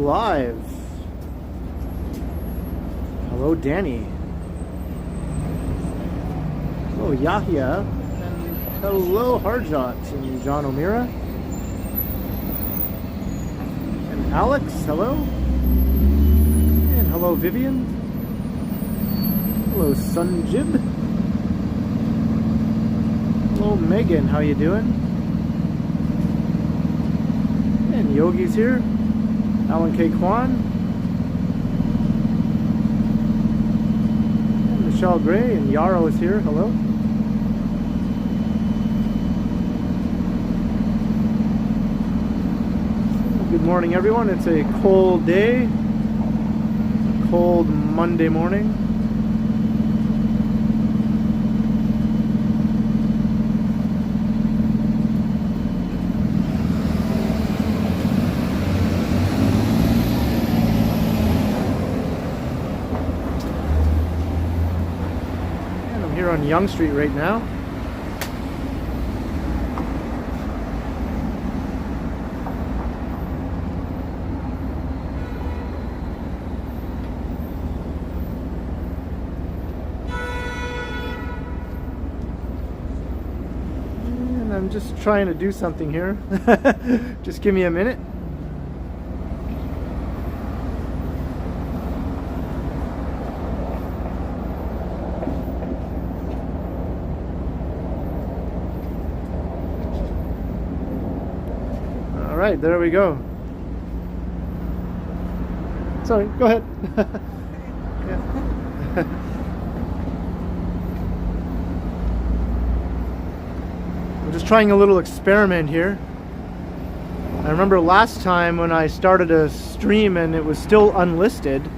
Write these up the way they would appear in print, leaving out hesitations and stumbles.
live. Hello, Danny. Hello, Yahya. And hello, Harjot and John O'Meara. And Alex, hello. And hello, Vivian. Hello, Sunjib. Hello, Megan. How you doing? And Yogi's here. Alan K. Kwan. And Michelle Gray and Yarrow is here. Hello. Good morning, everyone. It's a cold day. It's a cold Monday morning. On Young Street right now. And I'm just trying to do something here. Just give me a minute. Alright, there we go. Sorry, go ahead. Yeah. I'm just trying a little experiment here. I remember last time when I started a stream and it was still unlisted,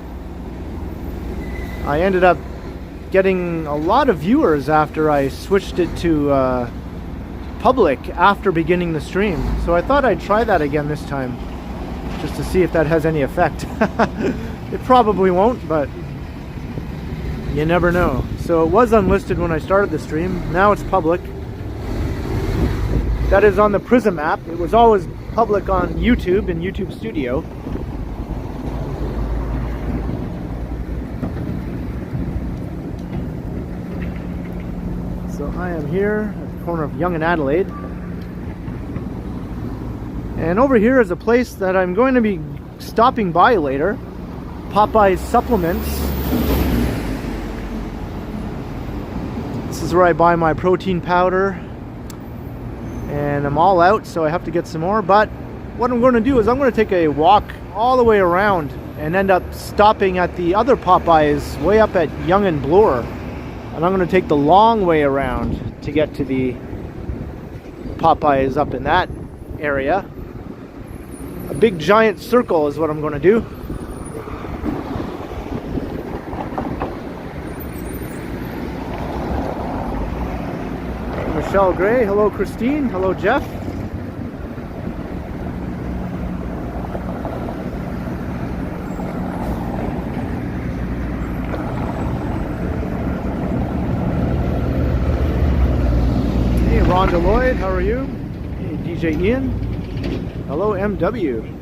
I ended up getting a lot of viewers after I switched it to public after beginning the stream. So I thought I'd try that again this time, just to see if that has any effect. It probably won't, but you never know. So it was unlisted when I started the stream. Now it's public. That is on the Prism app. It was always public on YouTube in YouTube Studio. So I am here at the corner of Yonge and Adelaide. And over here is a place that I'm going to be stopping by later. Popeye's Supplements. This is where I buy my protein powder. And I'm all out, so I have to get some more. But what I'm going to do is I'm going to take a walk all the way around and end up stopping at the other Popeyes way up at Yonge and Bloor. And I'm going to take the long way around to get to the Popeyes up in that area. A big giant circle is what I'm going to do. Michelle Gray, hello Christine, hello Jeff. Hey Rhonda Lloyd, how are you? Hey DJ Ian, hello MW.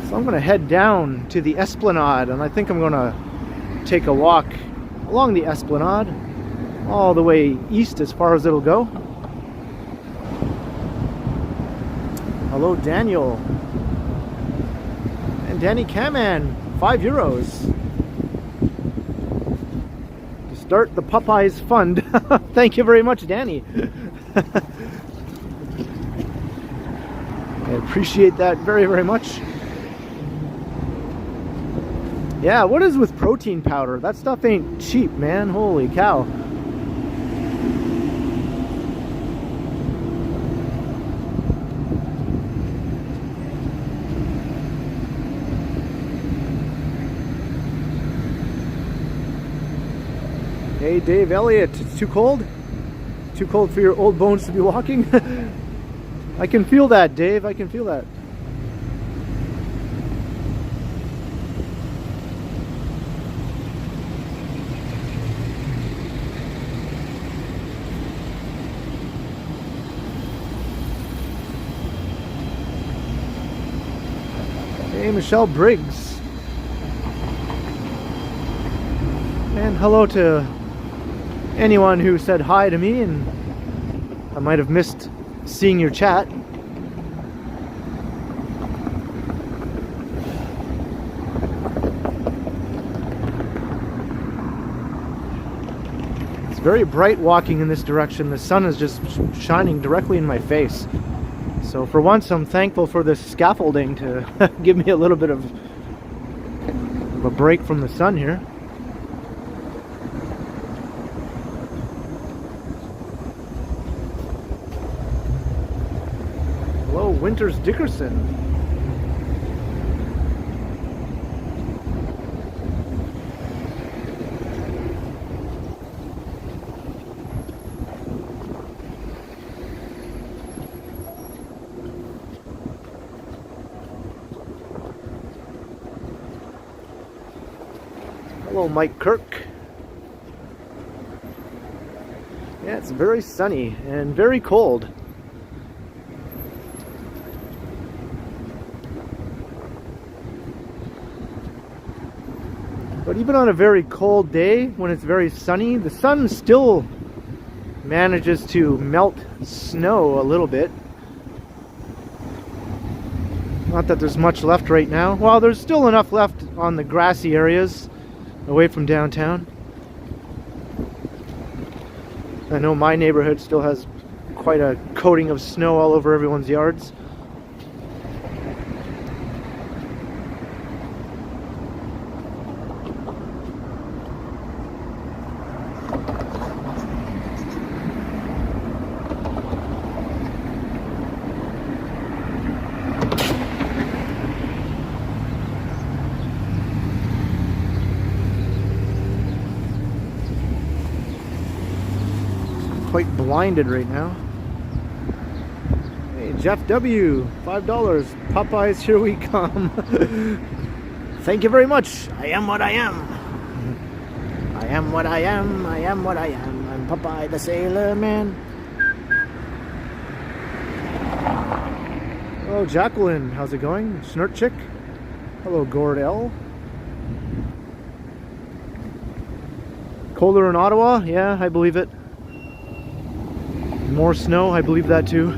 So I'm going to head down to the Esplanade, and I think I'm going to take a walk along the Esplanade all the way east as far as it'll go. Hello Daniel and Danny Kaman, €5 to start the Popeyes Fund. Thank you very much, Danny. I appreciate that very, very much. Yeah, what is with protein powder? That stuff ain't cheap, man. Holy cow. Hey, Dave Elliott, it's too cold? Too cold for your old bones to be walking? I can feel that, Dave. I can feel that. Hey, Michelle Briggs. And hello to anyone who said hi to me, and I might have missed seeing your chat. It's very bright walking in this direction. The sun is just shining directly in my face. So for once, I'm thankful for this scaffolding to give me a little bit of a break from the sun here. Hello, Winters Dickerson. Hello, Mike Kirk. Yeah, it's very sunny and very cold. But even on a very cold day, when it's very sunny, the sun still manages to melt snow a little bit. Not that there's much left right now. Well, there's still enough left on the grassy areas away from downtown. I know my neighborhood still has quite a coating of snow all over everyone's yards. Quite blinded right now. Hey, Jeff W, $5. Popeyes, here we come. Thank you very much. I am what I am. I am what I am. I am what I am. I'm Popeye the Sailor Man. Hello, Jacqueline. How's it going? Snort Chick. Hello, Gord L. Colder in Ottawa? Yeah, I believe it. More snow, I believe that too.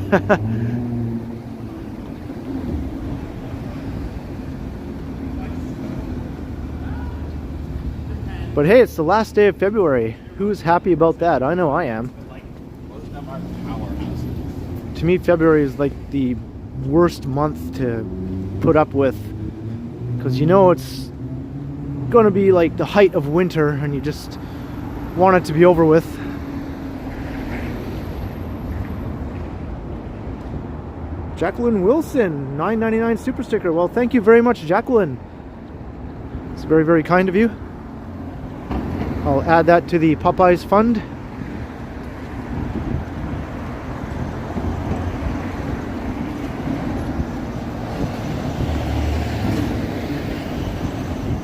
But hey, it's the last day of February. Who's happy about that? I know I am. To me, February is like the worst month to put up with, because you know it's going to be like the height of winter and you just want it to be over with. Jacqueline Wilson, $9.99 super sticker. Well, thank you very much, Jacqueline. It's very, very kind of you. I'll add that to the Popeyes fund.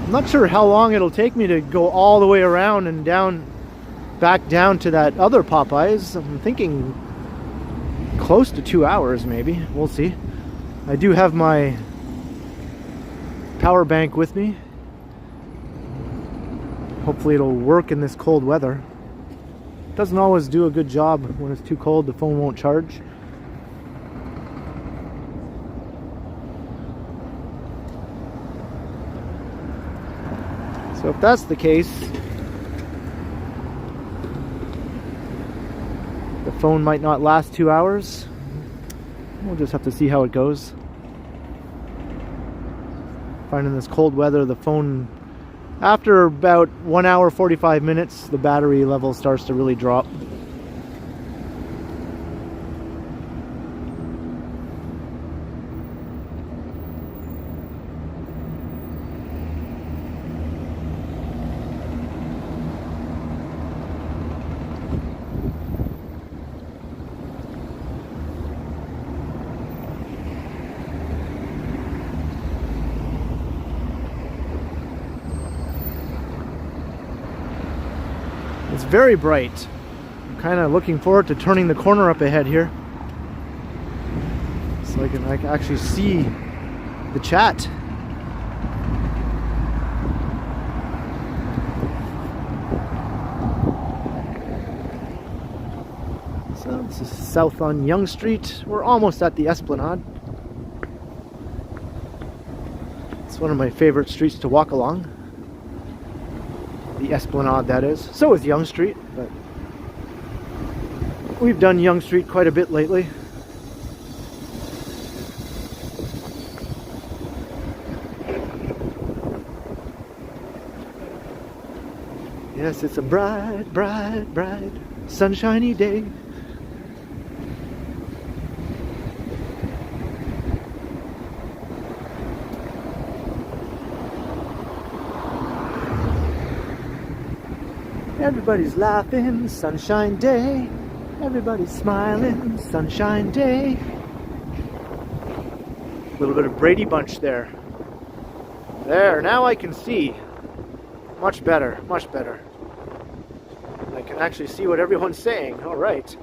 I'm not sure how long it'll take me to go all the way around and back down to that other Popeyes. I'm thinking close to 2 hours, maybe. We'll see. I do have my power bank with me. Hopefully it'll work in this cold weather. Doesn't always do a good job when it's too cold. The phone won't charge. So if that's the case, the phone might not last 2 hours. We'll just have to see how it goes. Finding this cold weather, the phone, after about 1 hour 45 minutes, the battery level starts to really drop. It's very bright. I'm kind of looking forward to turning the corner up ahead here, so I can actually see the chat. This is south on Yonge Street. We're almost at the Esplanade. It's one of my favorite streets to walk along. The Esplanade, that is. So is Yonge Street, but we've done Yonge Street quite a bit lately. Yes, it's a bright, bright, bright, sunshiny day. Everybody's laughing, sunshine day. Everybody's smiling, sunshine day. A little bit of Brady Bunch there. There, now I can see. Much better, much better. I can actually see what everyone's saying. All right.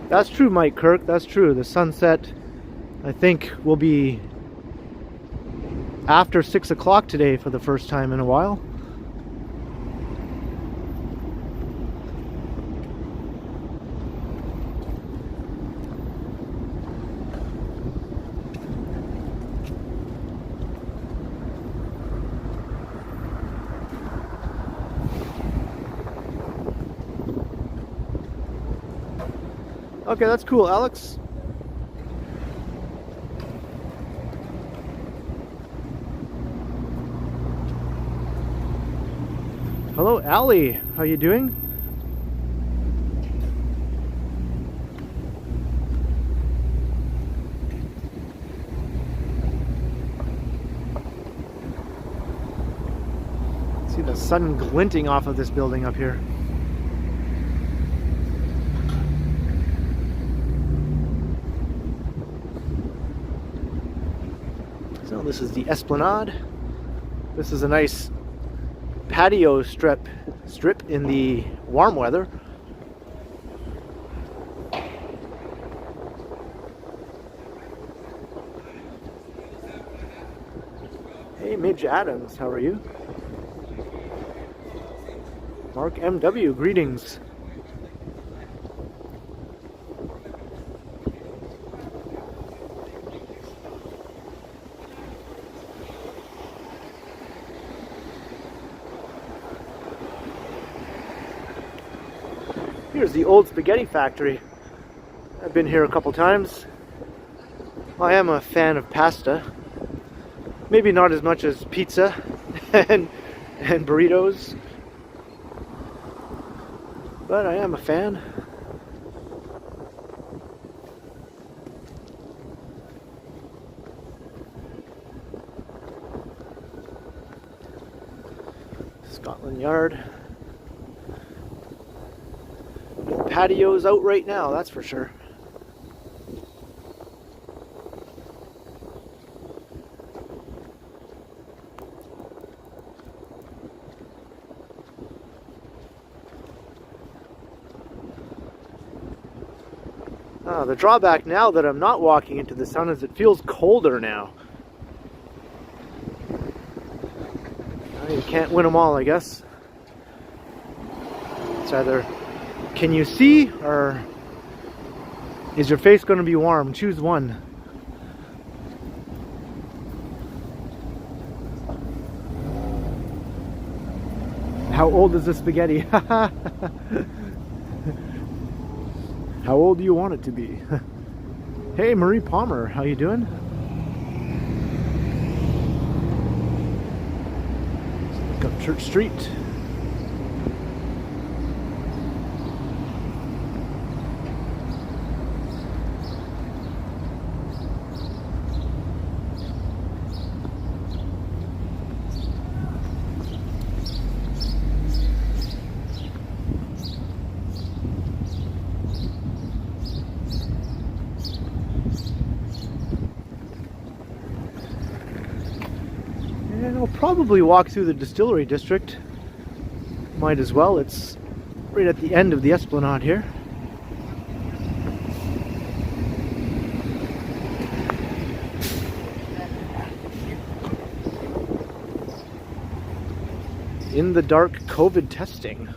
That's true, Mike Kirk. That's true. The sunset, I think, will be after 6 o'clock today for the first time in a while. Okay, that's cool, Alex. Hello, Allie. How you doing? See the sun glinting off of this building up here. So this is the Esplanade. This is a nice patio strip in the warm weather. Hey, Midge Adams, how are you? Mark MW, greetings. Here's the old spaghetti factory. I've been here a couple times. I am a fan of pasta. Maybe not as much as pizza and burritos, but I am a fan. Scotland Yard. Patios out right now, that's for sure. The drawback now that I'm not walking into the sun is it feels colder now. You can't win them all, I guess. It's either can you see, or is your face going to be warm? Choose one. How old is the spaghetti? How old do you want it to be? Hey, Marie Palmer, how you doing? Let's look up Church Street. I'll probably walk through the Distillery District. Might as well. It's right at the end of the Esplanade here. in the dark COVID testing.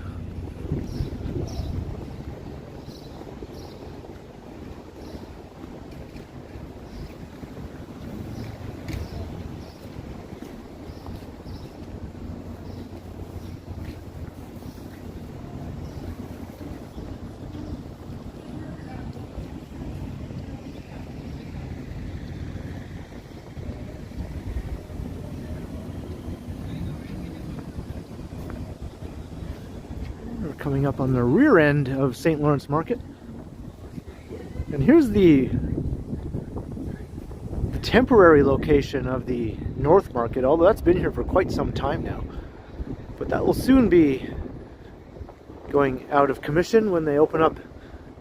Coming up on the rear end of St. Lawrence Market. And here's the temporary location of the North Market, although that's been here for quite some time now. But that will soon be going out of commission when they open up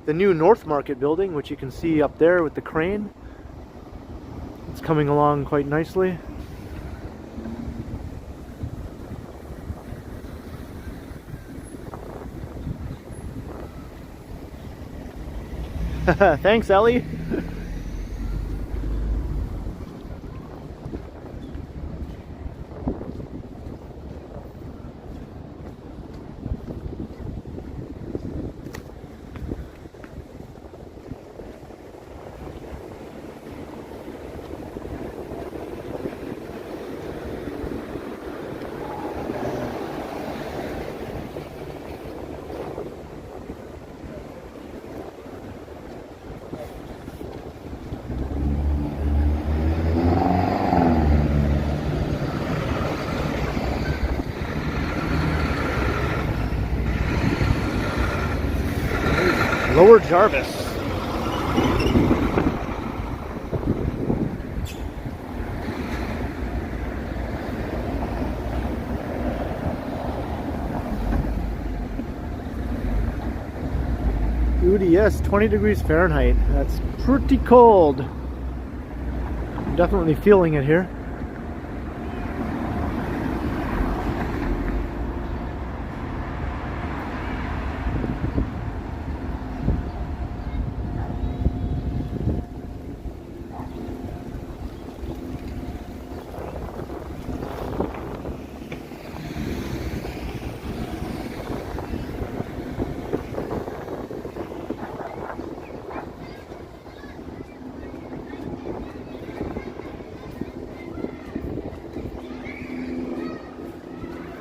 the new North Market building, which you can see up there with the crane. It's coming along quite nicely. Thanks, Ellie. Lower Jarvis. Ooh, yes, 20 degrees Fahrenheit. That's pretty cold. I'm definitely feeling it here.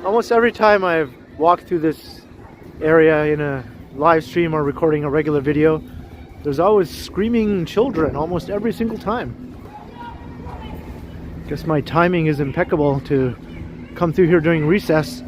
Almost every time I've walked through this area in a live stream or recording a regular video, there's always screaming children almost every single time. Guess my timing is impeccable to come through here during recess.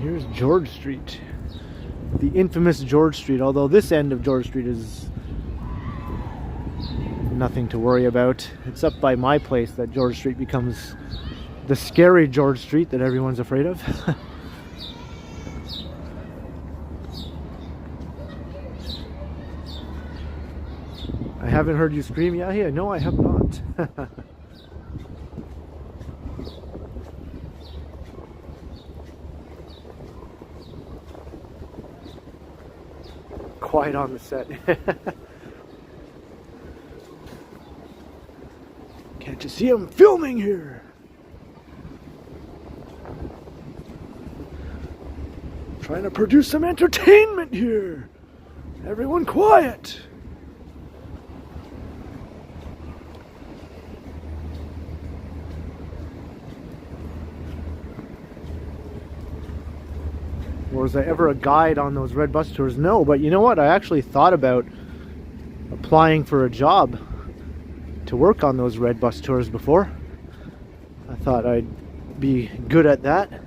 Here's George Street, the infamous George Street, although this end of George Street is nothing to worry about. It's up by my place that George Street becomes the scary George Street that everyone's afraid of. I haven't heard you scream. Yeah, no, I have not. Quiet on the set. Can't you see I'm filming here? Trying to produce some entertainment here. Everyone quiet. Was I ever a guide on those red bus tours? No, but you know what? I actually thought about applying for a job to work on those red bus tours before. I thought I'd be good at that.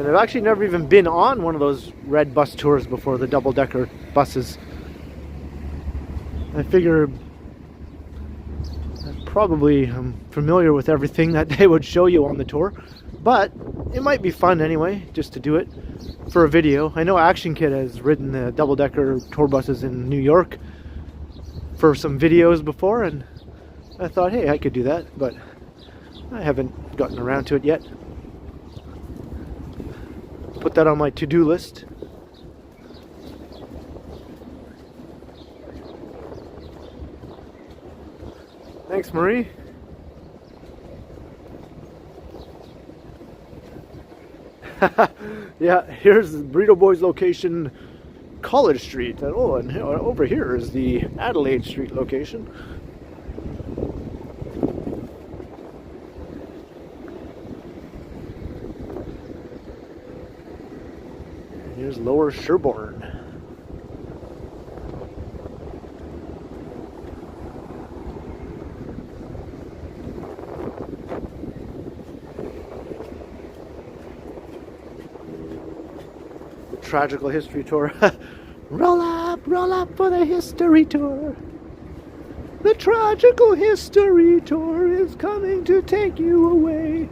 And I've actually never even been on one of those red bus tours before, the double-decker buses. I figure probably I'm familiar with everything that they would show you on the tour, but it might be fun anyway, just to do it for a video. I know Action Kid has ridden the double-decker tour buses in New York for some videos before, and I thought, hey, I could do that, but I haven't gotten around to it yet. Put that on my to-do list. Thanks, Marie. Yeah, here's the Burrito Boys location, College Street. Oh, and over here is the Adelaide Street location. Here's Lower Sherborne. The Tragical History Tour. Roll up for the history tour. The Tragical History Tour is coming to take you away.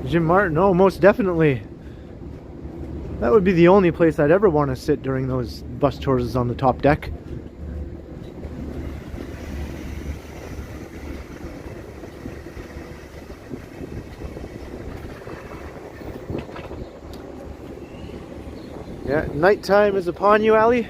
Jim Martin, oh, most definitely. That would be the only place I'd ever want to sit during those bus tours, is on the top deck. Yeah, nighttime is upon you, Ali.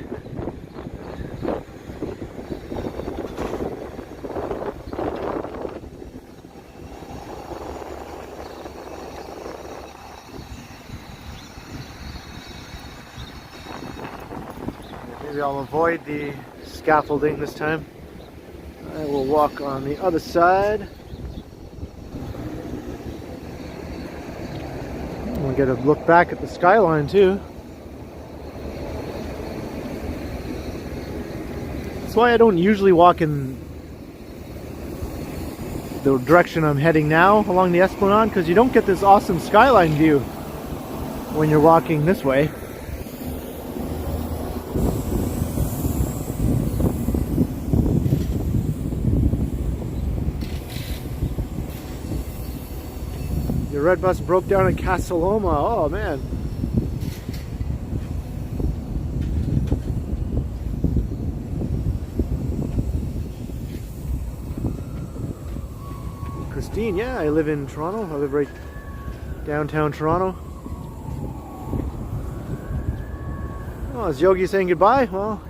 Maybe I'll avoid the scaffolding this time. I will walk on the other side. We'll get a look back at the skyline too. That's why I don't usually walk in the direction I'm heading now along the Esplanade, because you don't get this awesome skyline view when you're walking this way. Your red bus broke down in Casaloma. Oh man. Christine, yeah, I live in Toronto. I live right downtown Toronto. Oh, is Yogi saying goodbye? Well,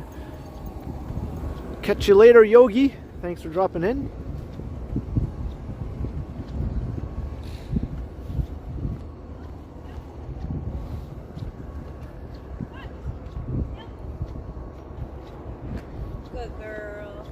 catch you later, Yogi. Thanks for dropping in. Good girl.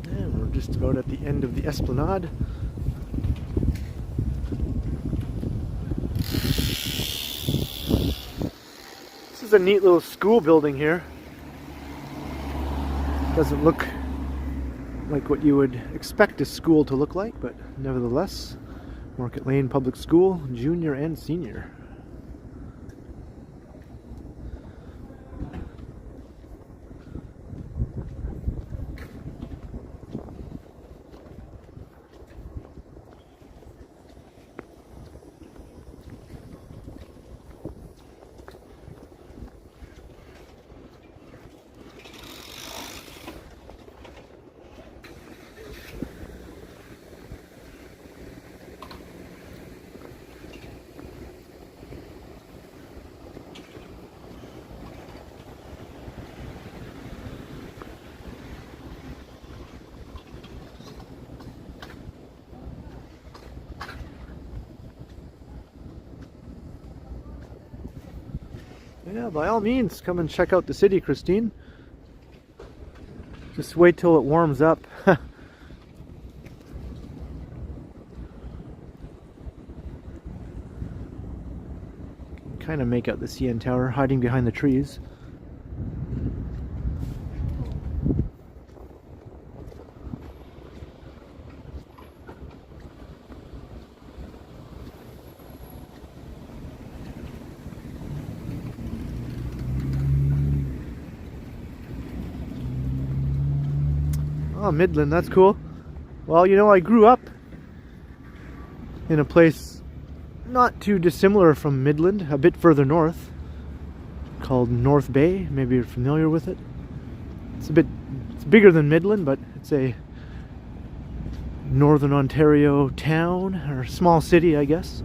And we're just about at the end of the Esplanade. This is a neat little school building here. Doesn't look like what you would expect a school to look like, but nevertheless, Market Lane Public School, junior and senior. Yeah, by all means, come and check out the city, Christine. Just wait till it warms up. Kind of make out the CN Tower hiding behind the trees. Oh, Midland, that's cool. Well, you know, I grew up in a place not too dissimilar from Midland, a bit further north, called North Bay. Maybe you're familiar with it. It's bigger than Midland, but it's a Northern Ontario town, or small city, I guess.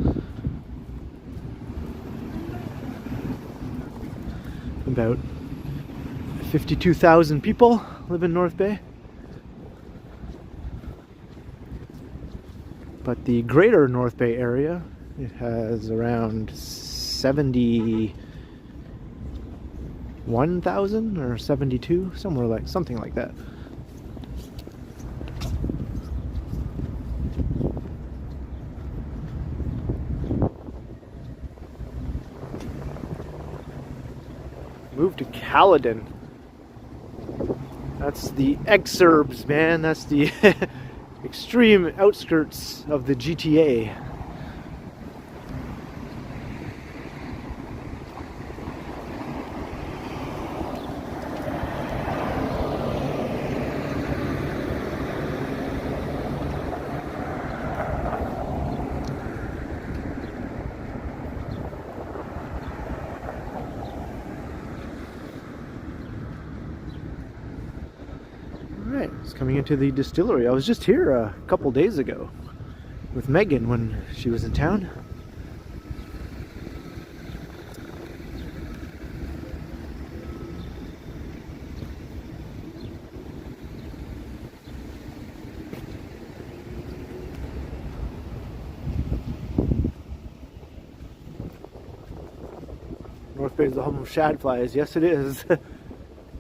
About 52,000 people live in North Bay. But the greater North Bay area, it has around 71,000 or 72, something like that. Moved to Caledon. That's the exurbs, man. That's the extreme outskirts of the GTA. It's coming into the distillery. I was just here a couple days ago with Megan when she was in town. North Bay is the home of shadflies. Yes, it is.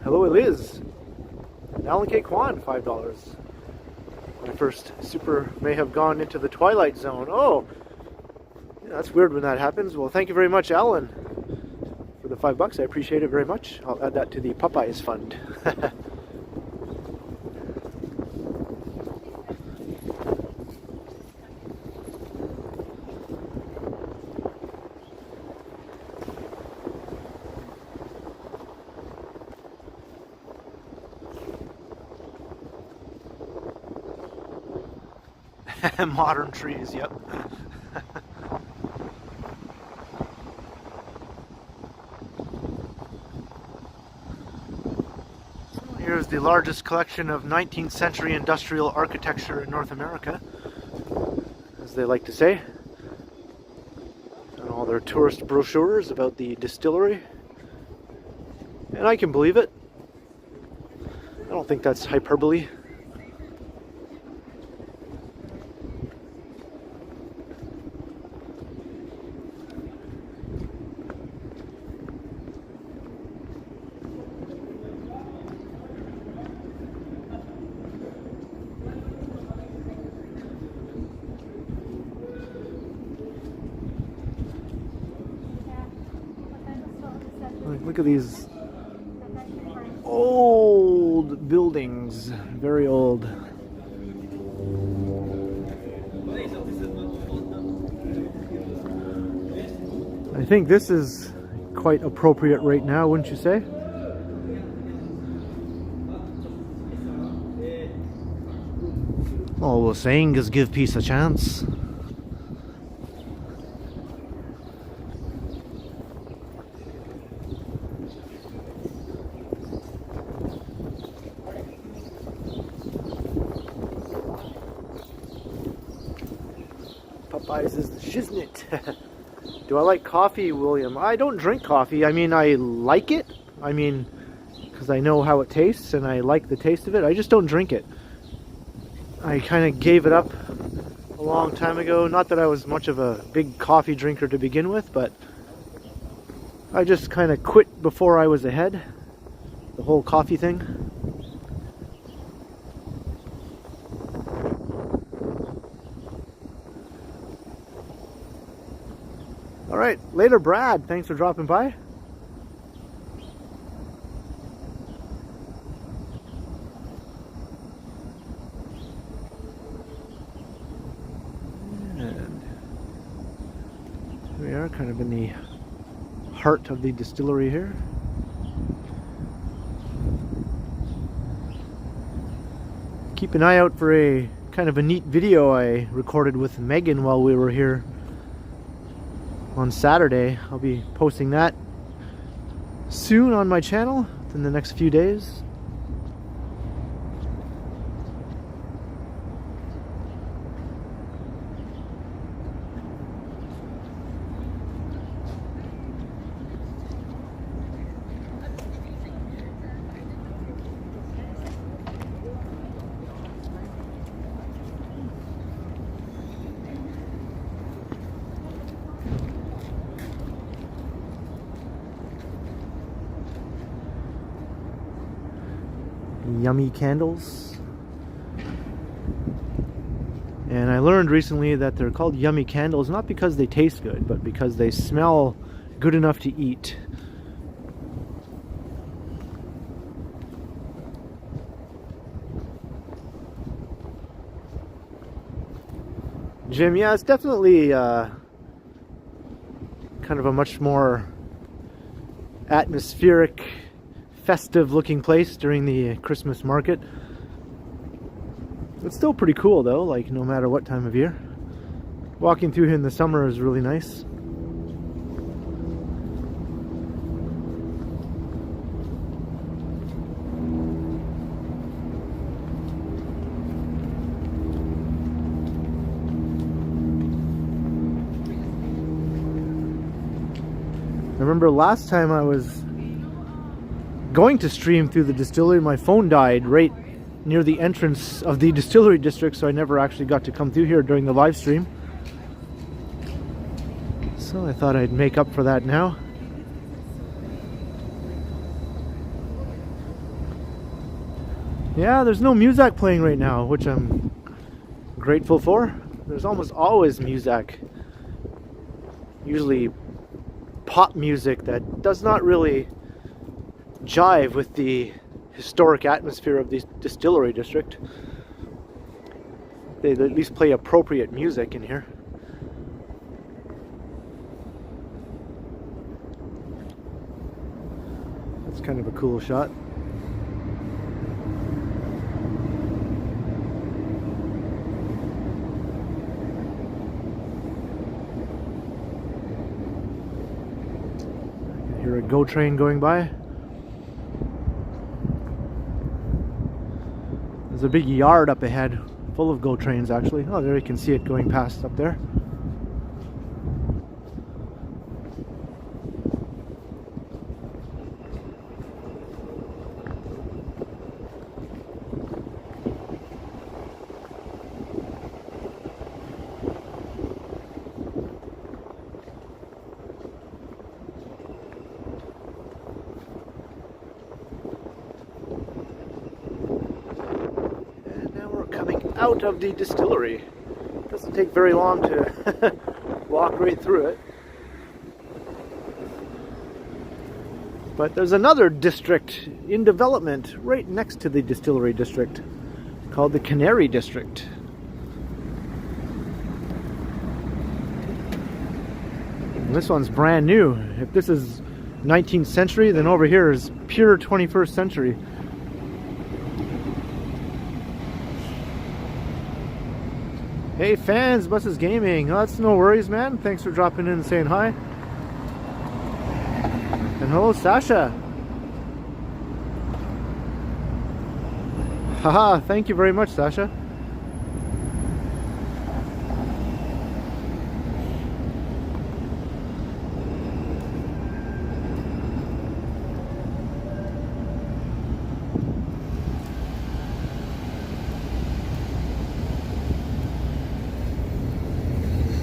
Hello, Liz. Alan K. Kwan, $5. My first super may have gone into the Twilight Zone. Oh, yeah, that's weird when that happens. Well, thank you very much, Alan, for the $5. I appreciate it very much. I'll add that to the Popeyes fund. Modern trees, yep. Here's the largest collection of 19th century industrial architecture in North America, as they like to say. And all their tourist brochures about the distillery. And I can believe it. I don't think that's hyperbole. Look at these old buildings, very old. I think this is quite appropriate right now, wouldn't you say? All we're saying is give peace a chance. Popeyes is the shiznit. Do I like coffee, William? I don't drink coffee. I mean, I like it. I mean, because I know how it tastes and I like the taste of it. I just don't drink it. I kind of gave it up a long time ago. Not that I was much of a big coffee drinker to begin with, but I just kind of quit before I was ahead, the whole coffee thing. All right, later Brad, thanks for dropping by. And we are kind of in the heart of the distillery here. Keep an eye out for a kind of a neat video I recorded with Megan while we were here on Saturday. I'll be posting that soon on my channel in the next few days. Yummy candles. And I learned recently that they're called yummy candles not because they taste good, but because they smell good enough to eat. Jim, yeah, it's definitely kind of a much more atmospheric, festive looking place during the Christmas market. It's still pretty cool though, like no matter what time of year. Walking through here in the summer is really nice. I remember last time I was going to stream through the distillery, my phone died right near the entrance of the distillery district, so I never actually got to come through here during the live stream. So I thought I'd make up for that now. Yeah, there's no music playing right now, which I'm grateful for. There's almost always music. Usually pop music that does not really jive with the historic atmosphere of the distillery district. They at least play appropriate music in here. That's kind of a cool shot. I can hear a GO train going by. There's a big yard up ahead full of GO trains actually. Oh, there you can see it going past up there. Out of the distillery. Doesn't take very long to walk right through it. But there's another district in development right next to the distillery district called the Canary District. And this one's brand new. If this is 19th century, then over here is pure 21st century. Hey fans, Buses Gaming. Oh, that's no worries, man. Thanks for dropping in and saying hi. And hello, Sasha. Haha, thank you very much, Sasha.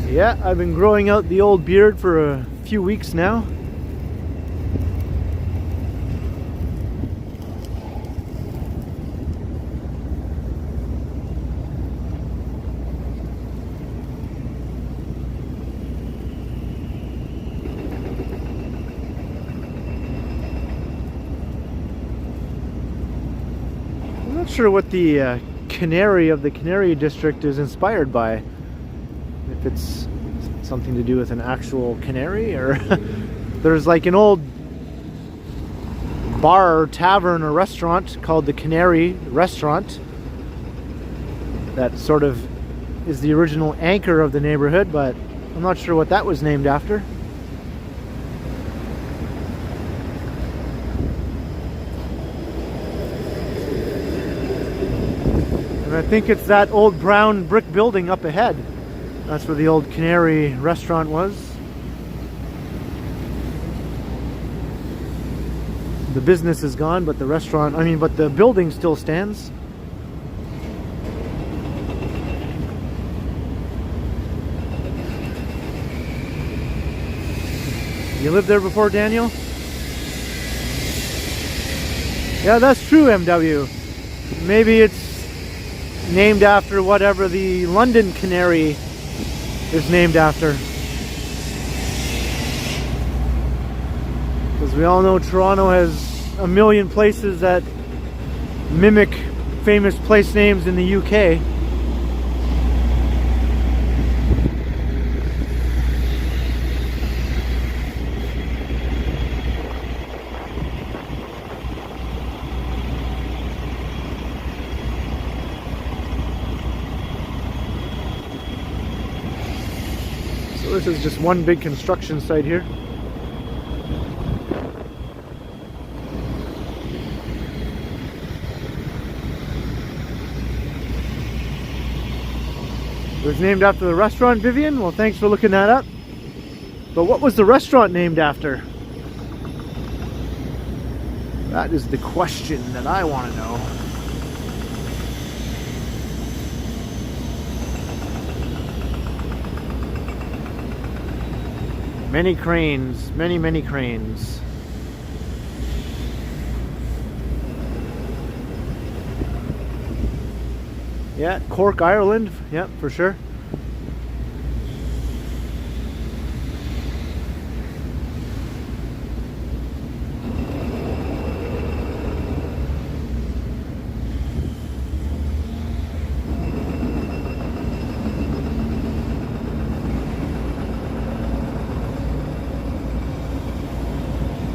Yeah, I've been growing out the old beard for a few weeks now. not sure what the canary of the Canary District is inspired by. If it's something to do with an actual canary, or there's like an old bar or tavern or restaurant called the Canary Restaurant that sort of is the original anchor of the neighborhood, but I'm not sure what that was named after. And I think it's that old brown brick building up ahead. That's where the old Canary Restaurant was. The business is gone, but the restaurant, but the building still stands. You lived there before, Daniel? Yeah, that's true, MW. Maybe it's named after whatever the London Canary is named after. Because we all know Toronto has a million places that mimic famous place names in the UK. So this is just one big construction site here. It was named after the restaurant, Vivian? Well, thanks for looking that up. But what was the restaurant named after? That is the question that I want to know. Many cranes, many cranes. Yeah, Cork, Ireland. Yeah, for sure.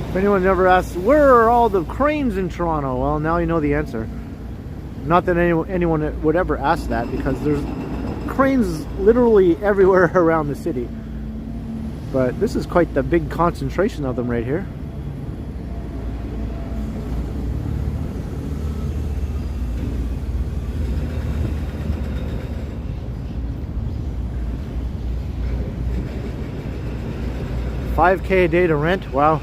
If anyone ever asks, where are all the cranes in Toronto? Well, now you know the answer. Not that anyone would ever ask that, because there's cranes literally everywhere around the city. But this is quite the big concentration of them right here. $5K a day to rent, wow.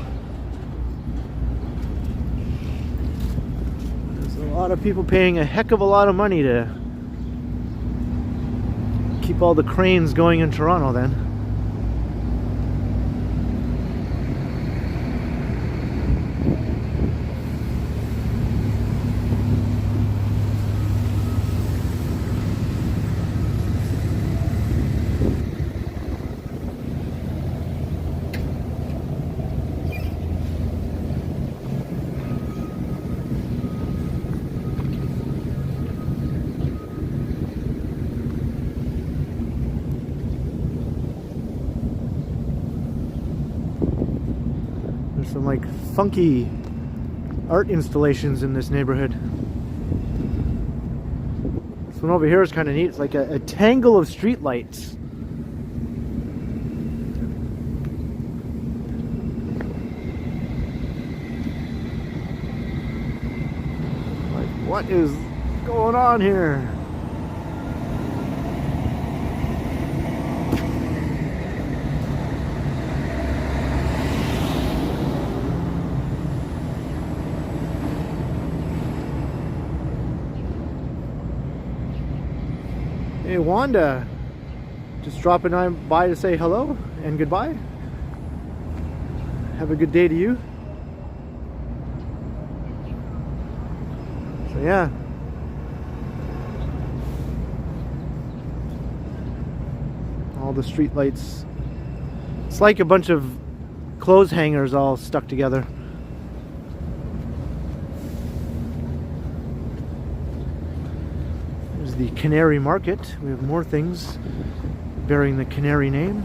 A lot of people paying a heck of a lot of money to keep all the cranes going in Toronto then. Some like funky art installations in this neighborhood. This one over here is kind of neat. It's like a tangle of street lights. Like, what is going on here? Hey Wanda, just dropping by to say hello and goodbye. Have a good day to you. So yeah. All the street lights. It's like a bunch of clothes hangers all stuck together. the Canary Market. We have more things bearing the Canary name.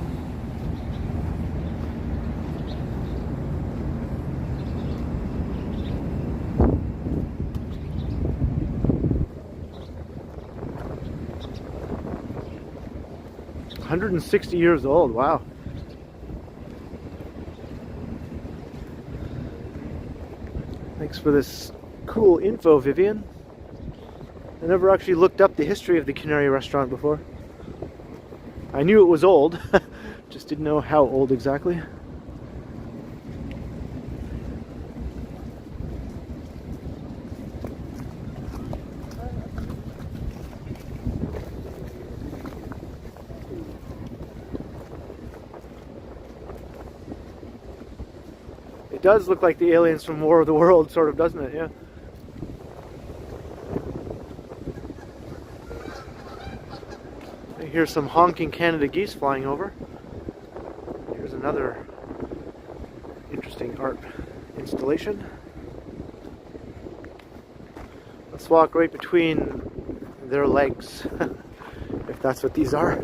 $160 years old, wow. Thanks for this cool info, Vivian. I never actually looked up the history of the Canary restaurant before. I knew it was old, just didn't know how old exactly. It does look like the aliens from War of the Worlds, sort of, doesn't it? Yeah. I hear some honking Canada geese flying over. Here's another interesting art installation. Let's walk right between their legs, if that's what these are.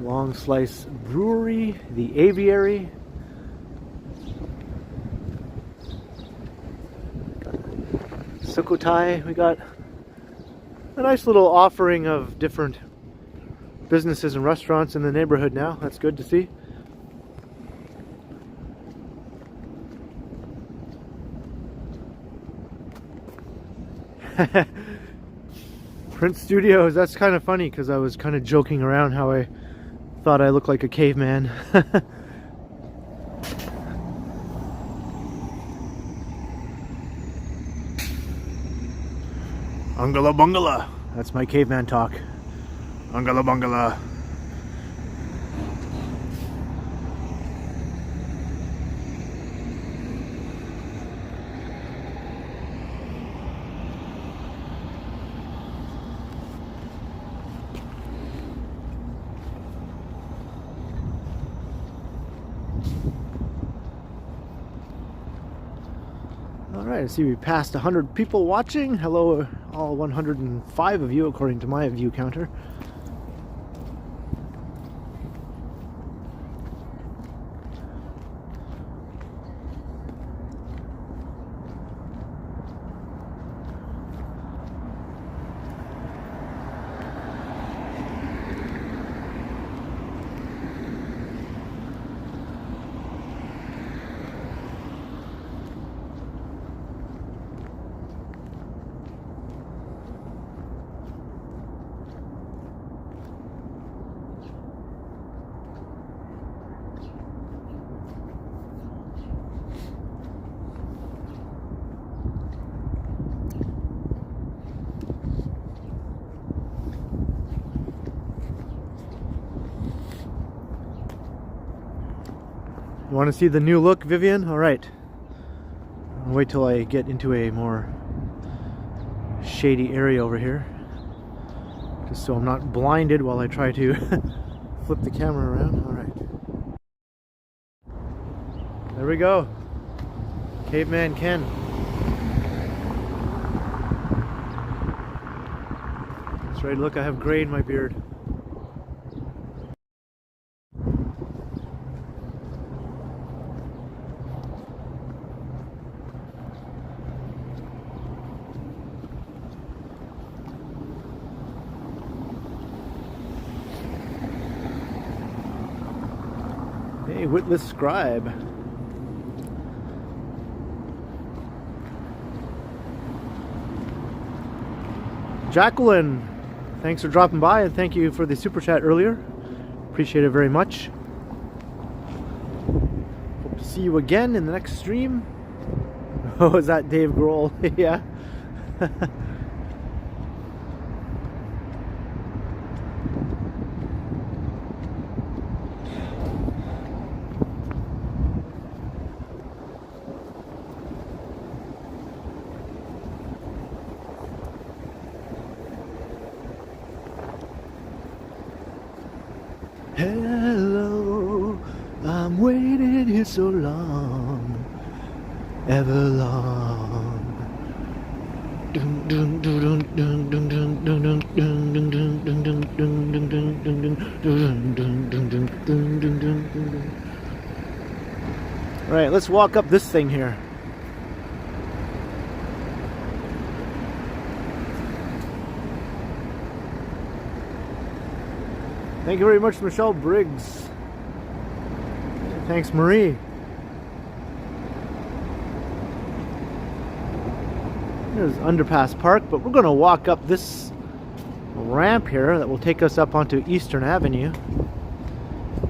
Long Slice Brewery, the Aviary. Sukhothai, we got a nice little offering of different businesses and restaurants in the neighborhood now. That's good to see. Prince Studios, that's kind of funny because I was kind of joking around how I thought I looked like a caveman. Ungala bungala. That's my caveman talk. Ungala bungala. Alright, I see we passed 100 people watching. Hello, all 105 of you, according to my view counter. You want to see the new look, Vivian? Alright. I'll wait till I get into a more shady area over here. Just so I'm not blinded while I try to flip the camera around. Alright. There we go. Caveman Ken. That's right, look, I have gray in my beard. Hey, Witless Scribe. Jacqueline, thanks for dropping by and thank you for the super chat earlier. Appreciate it very much. Hope to see you again in the next stream. Oh, is that Dave Grohl? Yeah. Hello, I'm waiting here so long, ever long. All right, let's walk up this thing here. Thank you very much, Michelle Briggs. Thanks, Marie. There's Underpass Park, but we're going to walk up this ramp here that will take us up onto Eastern Avenue.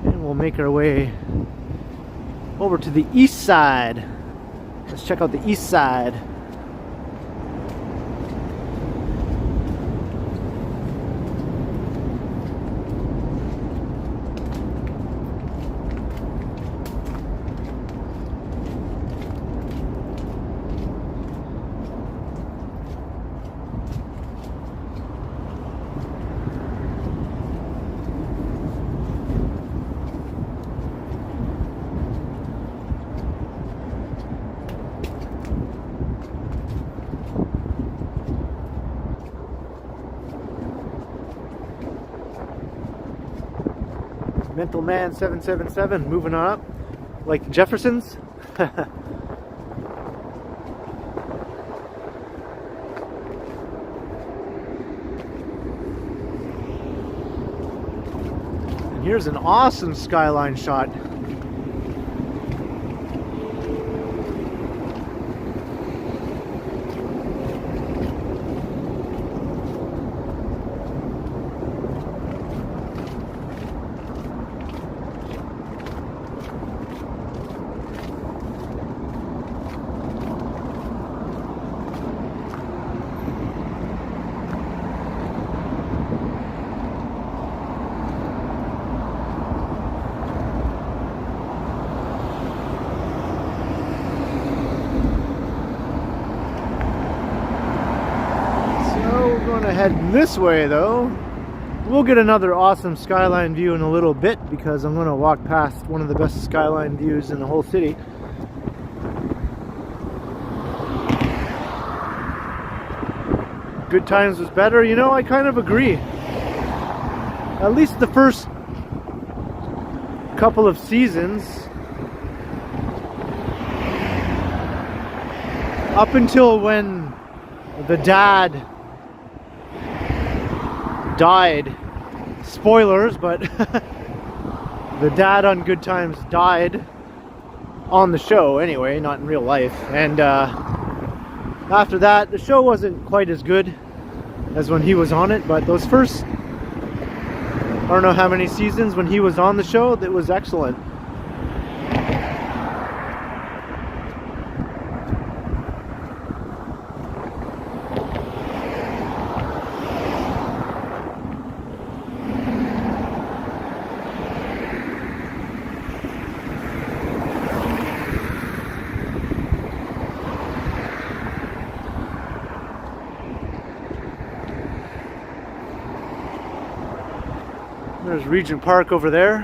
And we'll make our way over to the east side. Let's check out the east side. Mental Man 777 moving on up like the Jeffersons. And here's an awesome skyline shot. Head this way though. We'll get another awesome skyline view in a little bit because I'm going to walk past one of the best skyline views in the whole city. Good times was better. You know, I kind of agree. At least the first couple of seasons, up until when the dad died. Spoilers, but the dad on Good Times died on the show anyway, not in real life. And after that, the show wasn't quite as good as when he was on it, but those first, I don't know how many seasons when he was on the show, that was excellent. There's Regent Park over there.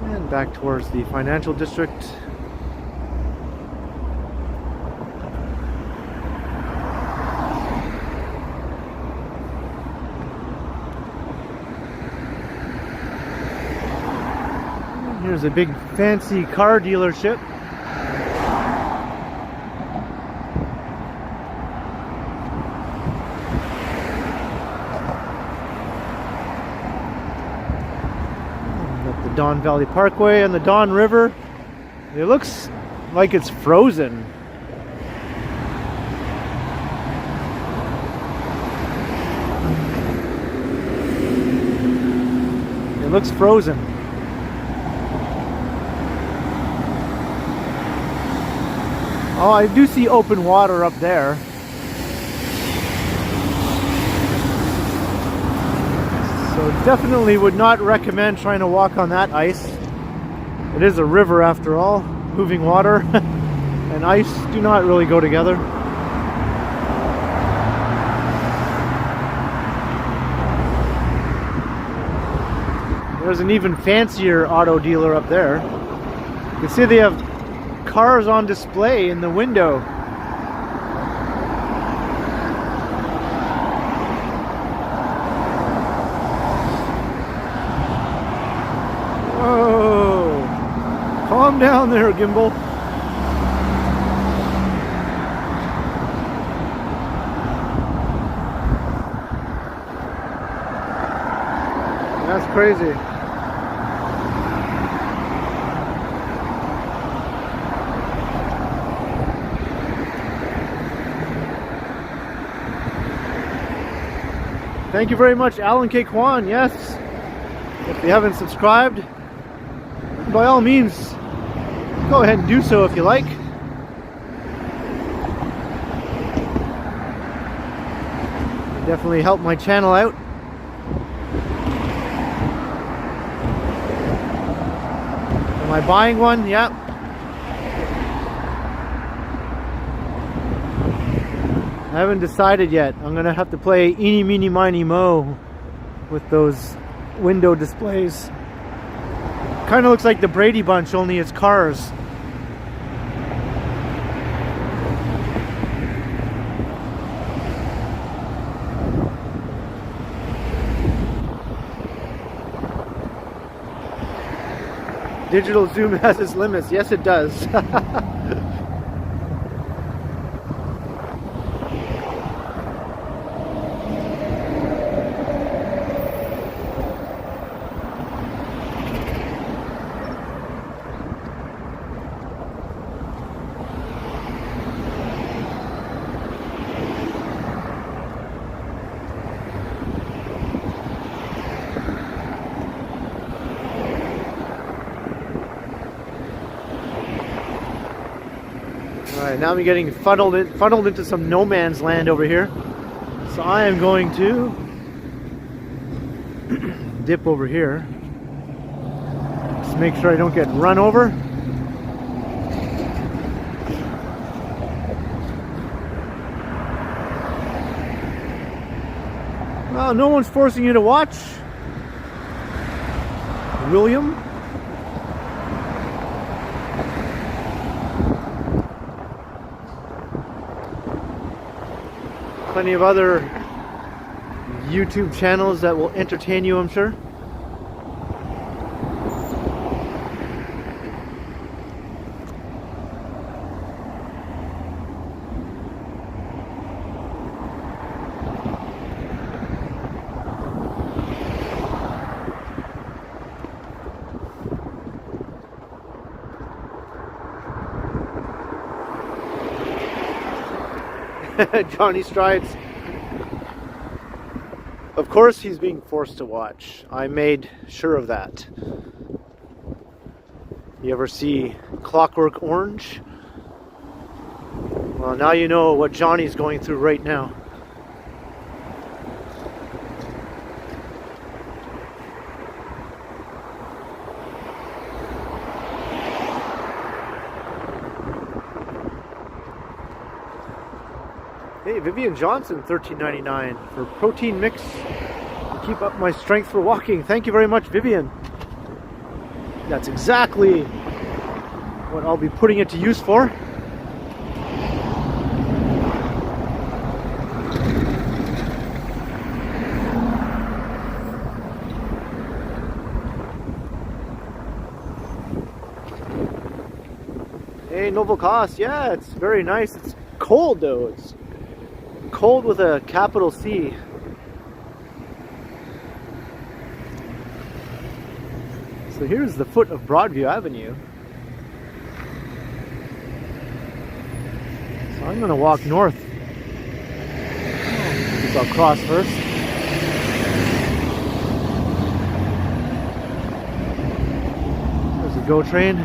And back towards the financial district. And here's a big fancy car dealership. Don Valley Parkway and the Don River. It looks like it's frozen. looks frozen. Oh, I do see open water up there. So definitely would not recommend trying to walk on that ice. It is a river after all. Moving water and ice do not really go together. There's an even fancier auto dealer up there. You can see they have cars on display in the window. Whoa! Calm down there, gimbal. That's crazy. Thank you very much, Alan K. Kwan. Yes, if you haven't subscribed, by all means, go ahead and do so if you like. Definitely help my channel out. Am I buying one? Yep. I haven't decided yet. I'm gonna have to play eeny, meeny, miny, mo with those window displays. Kind of looks like the Brady Bunch, only it's cars. Digital zoom has its limits. Yes, it does. Alright, now I'm getting funneled into some no man's land over here. So I am going to dip over here. Just make sure I don't get run over. Well, no one's forcing you to watch, William. Plenty of other YouTube channels that will entertain you, I'm sure. Johnny Strides. Of course he's being forced to watch. I made sure of that. You ever see Clockwork Orange? Well, now you know what Johnny's going through right now. Hey, Vivian Johnson, $13.99 for protein mix to keep up my strength for walking. Thank you very much, Vivian. That's exactly what I'll be putting it to use for. Hey, Noble Cost. Yeah, it's very nice. It's cold though. It's cold with a capital C. So here's the foot of Broadview Avenue. So I'm going to walk north. I guess I'll cross first. GO train.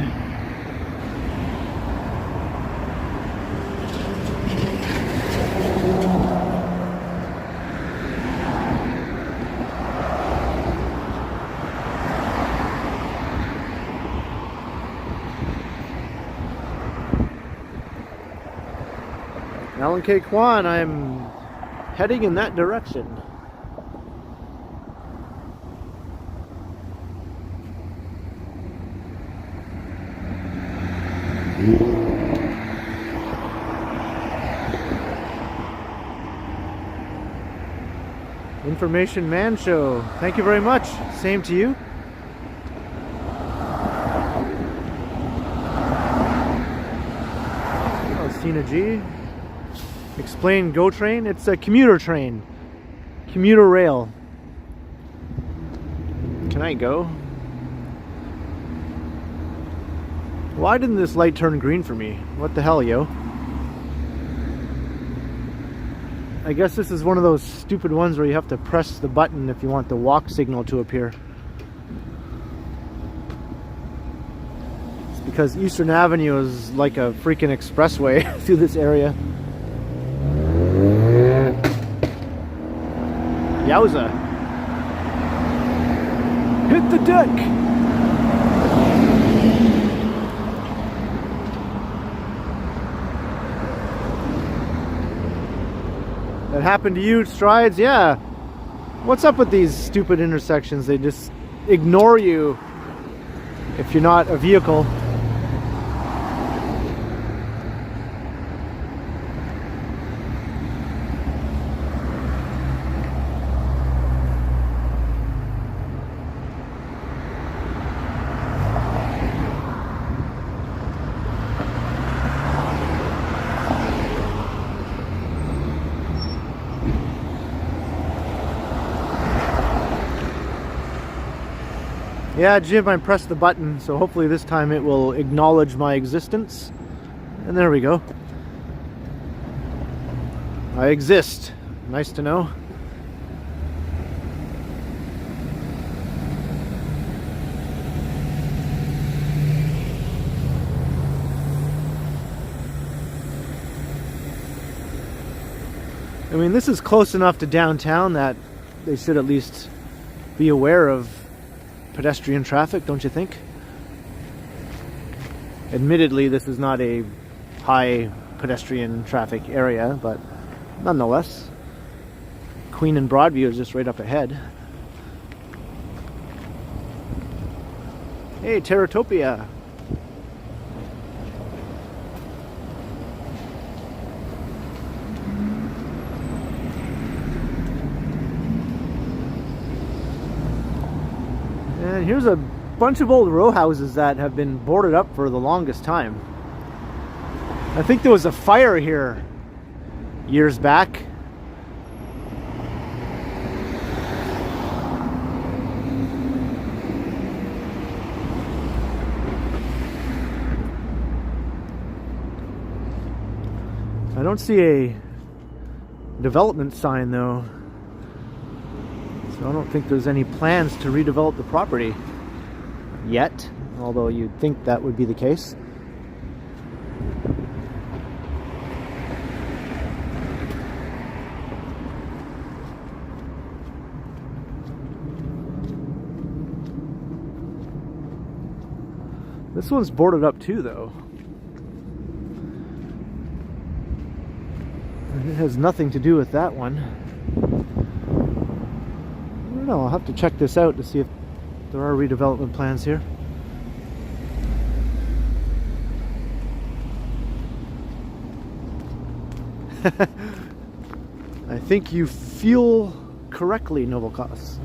Alan K. Kwan, I'm heading in that direction. Information Man Show. Thank you very much. Same to you. Oh, Tina G. Explain GO train. It's a commuter train. Commuter rail. Can I go? Why didn't this light turn green for me? What the hell, yo? I guess this is one of those stupid ones where you have to press the button if you want the walk signal to appear. It's because Eastern Avenue is like a freaking expressway through this area. Yowza. Hit the deck! That happened to you, Strides? Yeah. What's up with these stupid intersections? They just ignore you if you're not a vehicle. Yeah, Jim, I pressed the button, so hopefully this time it will acknowledge my existence. And there we go. I exist. Nice to know. I mean, this is close enough to downtown that they should at least be aware of pedestrian traffic, don't you think? Admittedly, this is not a high pedestrian traffic area, but nonetheless, Queen and Broadview is just right up ahead. Hey, Terratopia! And here's a bunch of old row houses that have been boarded up for the longest time. I think there was a fire here years back. I don't see a development sign though. So I don't think there's any plans to redevelop the property yet, although you'd think that would be the case. This one's boarded up too, though. It has nothing to do with that one. I don't know, I'll have to check this out to see if there are redevelopment plans here. I think you feel correctly, Novelcos.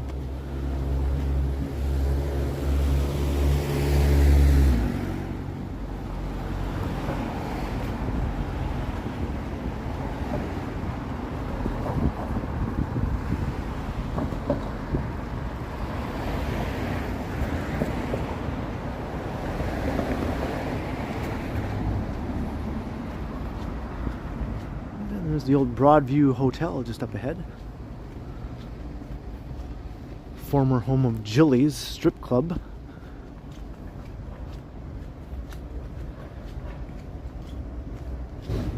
There's the old Broadview Hotel just up ahead. Former home of Jilly's strip club.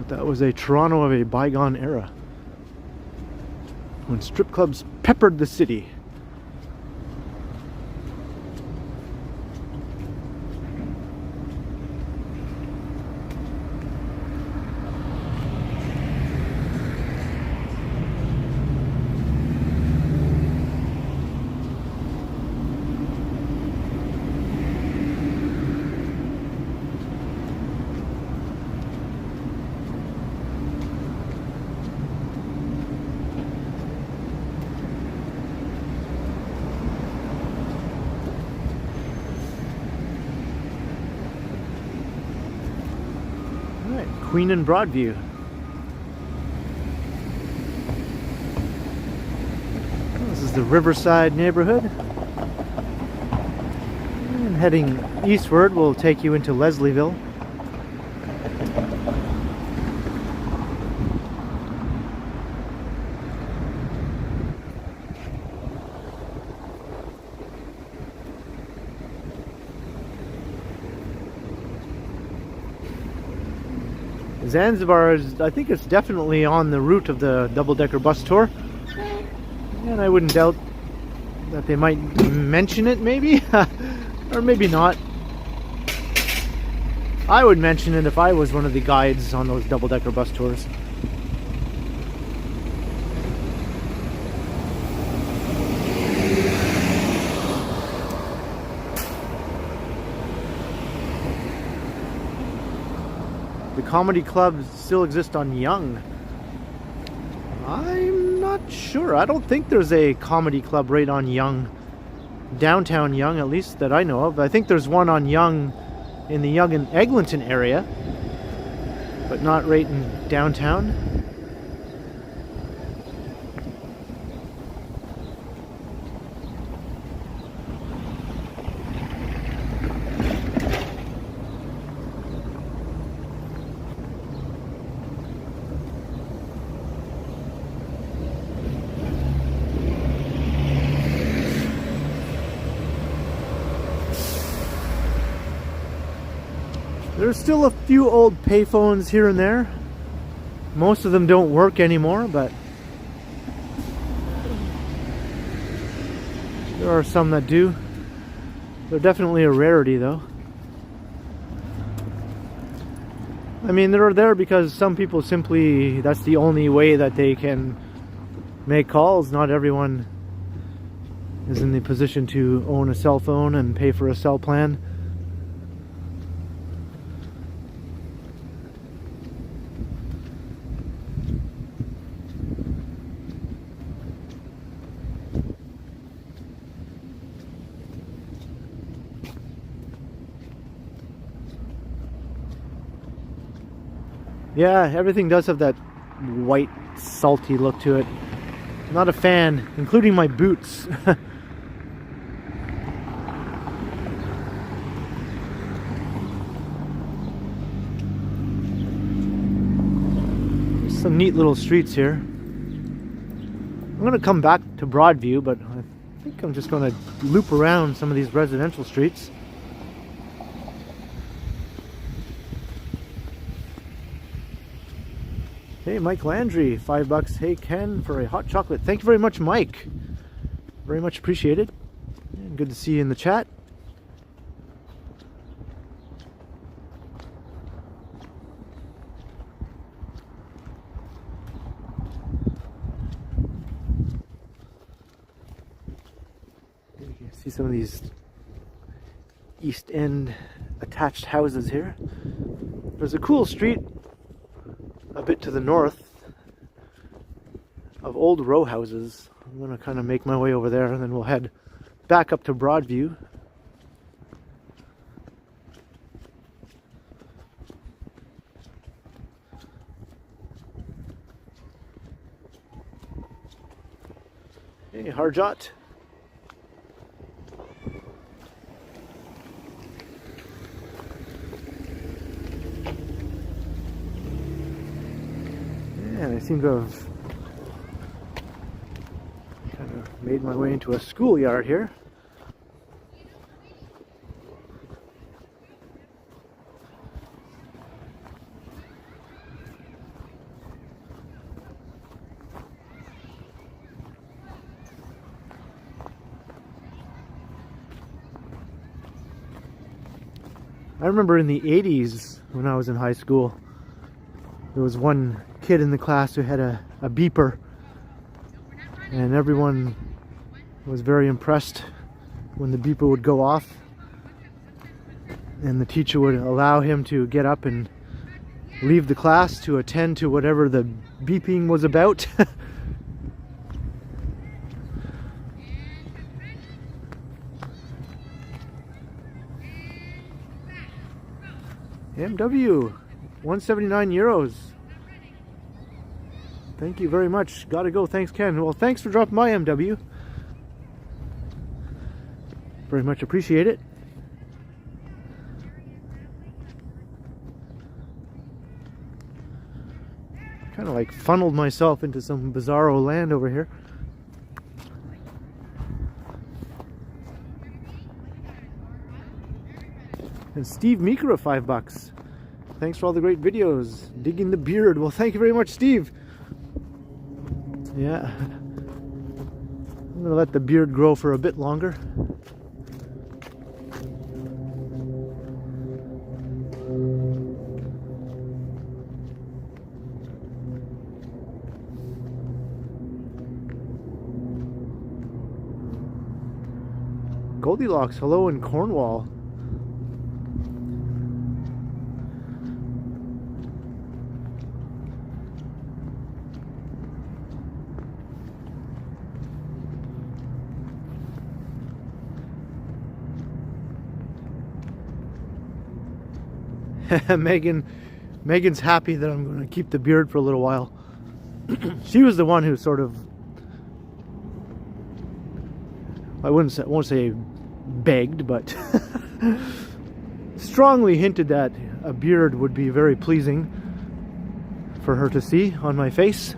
But that was a Toronto of a bygone era, when strip clubs peppered the city. Queen and Broadview. This is the Riverside neighborhood. And heading eastward will take you into Leslieville. Zanzibar is, I think it's definitely on the route of the double-decker bus tour. And I wouldn't doubt that they might mention it, maybe. Or maybe not. I would mention it if I was one of the guides on those double-decker bus tours. Comedy clubs still exist on Yonge. I'm not sure. I don't think there's a comedy club right on Yonge, downtown Yonge, at least that I know of. I think there's one on Yonge in the Yonge and Eglinton area, but not right in downtown. There's still a few old payphones here and there. Most of them don't work anymore, but there are some that do. They're definitely a rarity, though. I mean, they're there because some people simply, that's the only way that they can make calls. Not everyone is in the position to own a cell phone and pay for a cell plan. Yeah, everything does have that white, salty look to it. Not a fan, including my boots. There's some neat little streets here. I'm going to come back to Broadview, but I think I'm just going to loop around some of these residential streets. Hey, Mike Landry, $5. Hey, Ken, for a hot chocolate. Thank you very much, Mike. Very much appreciated. And good to see you in the chat. You can see some of these East End attached houses here. There's a cool street a bit to the north of old row houses. I'm going to kind of make my way over there, and then we'll head back up to Broadview. Hey, Harjot. And I seem to have kind of made my way into a schoolyard here. remember in the 80s when I was in high school, there was one kid in the class who had a beeper, and everyone was very impressed when the beeper would go off, and the teacher would allow him to get up and leave the class to attend to whatever the beeping was about. MW, 179 euros. Thank you very much. Gotta go. Thanks, Ken. Well, thanks for dropping by, MW. Very much appreciate it. Kind of like funneled myself into some bizarro land over here. And Steve Meeker, $5. Thanks for all the great videos. Digging the beard. Well, thank you very much, Steve. Yeah. I'm gonna let the beard grow for a bit longer. Goldilocks, hello in Cornwall. Megan's happy that I'm going to keep the beard for a little while. She was the one who sort of, I won't say begged, but strongly hinted that a beard would be very pleasing for her to see on my face.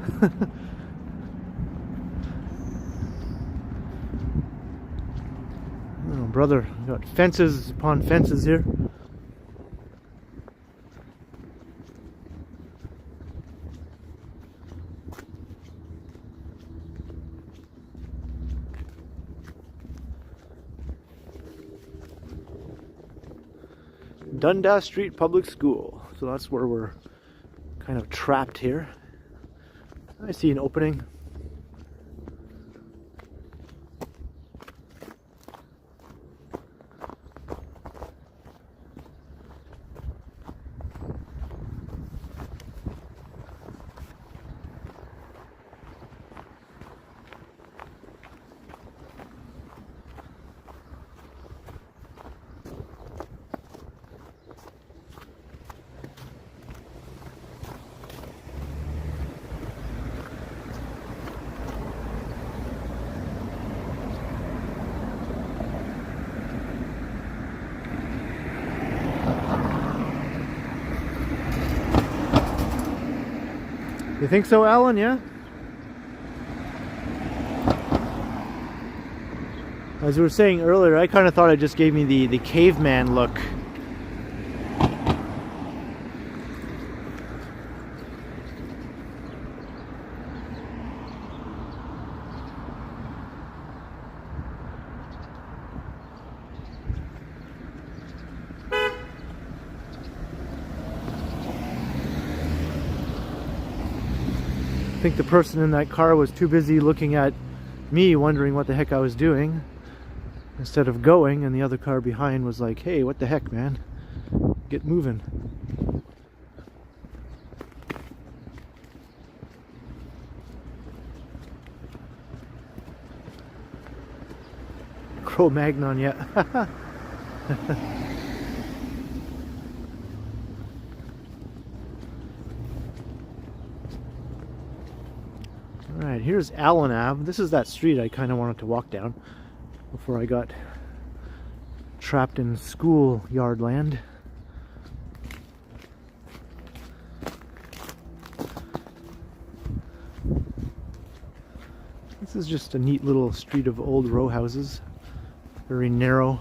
Oh, brother, got fences upon fences here. Dundas Street Public School. So that's where we're kind of trapped here. I see an opening. You think so, Alan? Yeah? As we were saying earlier, I kind of thought it just gave me the caveman look. I think the person in that car was too busy looking at me, wondering what the heck I was doing, instead of going, and the other car behind was like, hey, what the heck, man? Get moving. Cro-Magnon, yeah. Alright, here's Allen Ave. This is that street I kind of wanted to walk down before I got trapped in school yard land. This is just a neat little street of old row houses. Very narrow.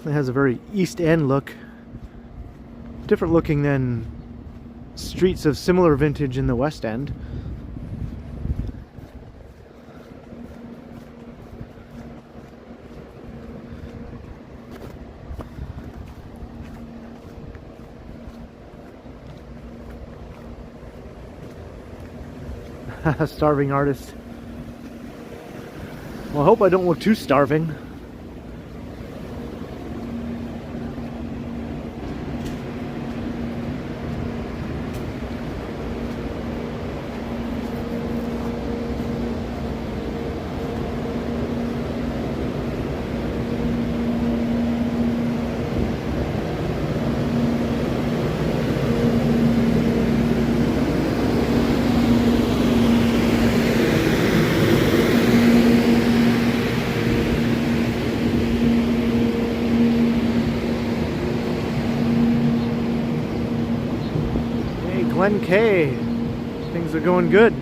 Definitely has a very East End look. Different looking than streets of similar vintage in the West End. Starving artist. Well, I hope I don't look too starving. Glen K. Things are going good.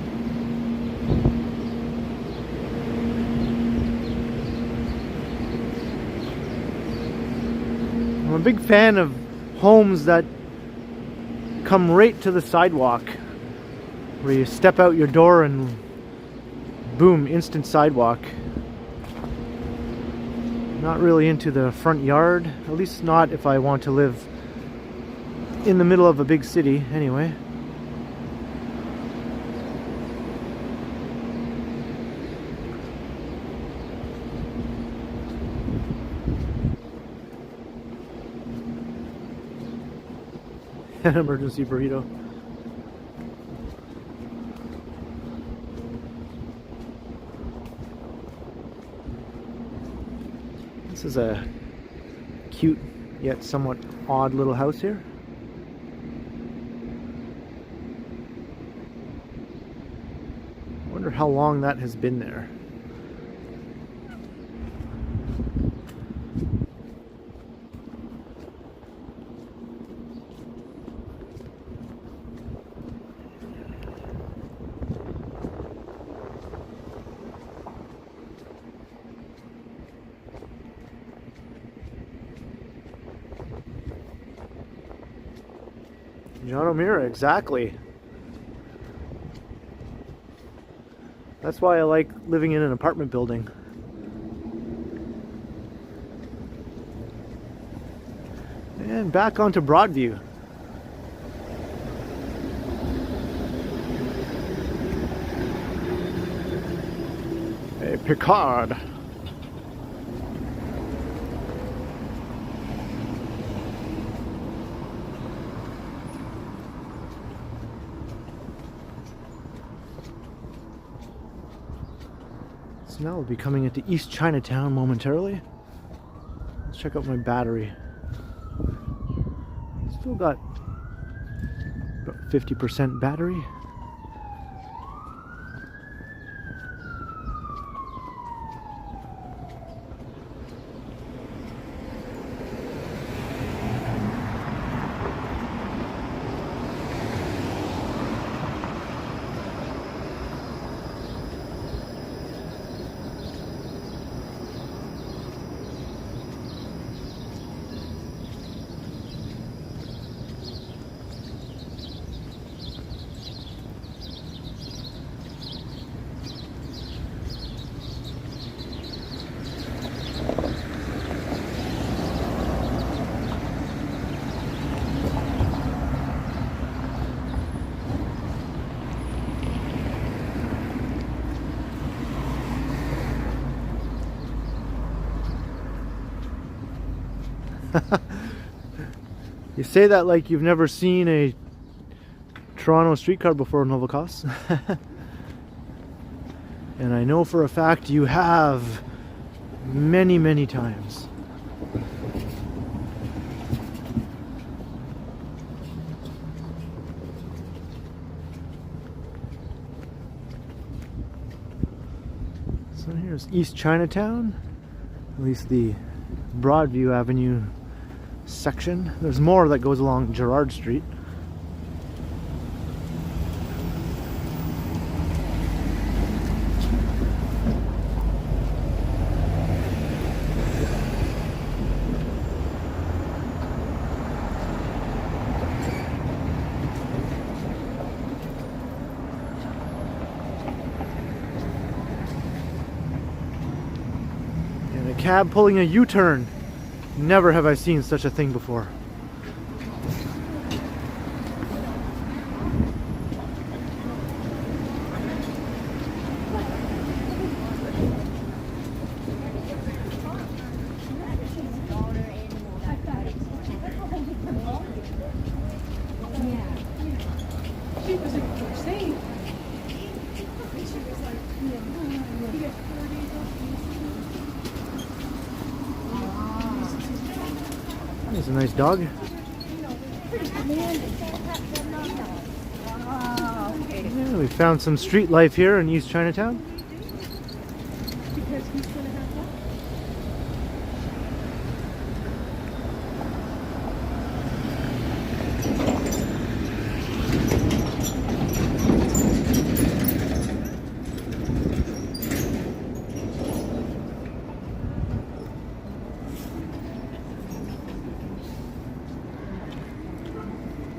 I'm a big fan of homes that come right to the sidewalk, where you step out your door and boom, instant sidewalk. Not really into the front yard, at least not if I want to live in the middle of a big city anyway. An emergency burrito. This is a cute yet somewhat odd little house here. I wonder how long that has been there. John O'Meara, exactly. That's why I like living in an apartment building. And back onto Broadview. Hey, Picard. So now we'll be coming into East Chinatown momentarily. Let's check out my battery. Still got about 50% battery. You say that like you've never seen a Toronto streetcar before, Novakos. And I know for a fact you have many, many times. So here's East Chinatown, at least the Broadview Avenue section. There's more that goes along Gerrard Street. cab pulling a U-turn. Never have I seen such a thing before. There's a nice dog. Yeah, we found some street life here in East Chinatown.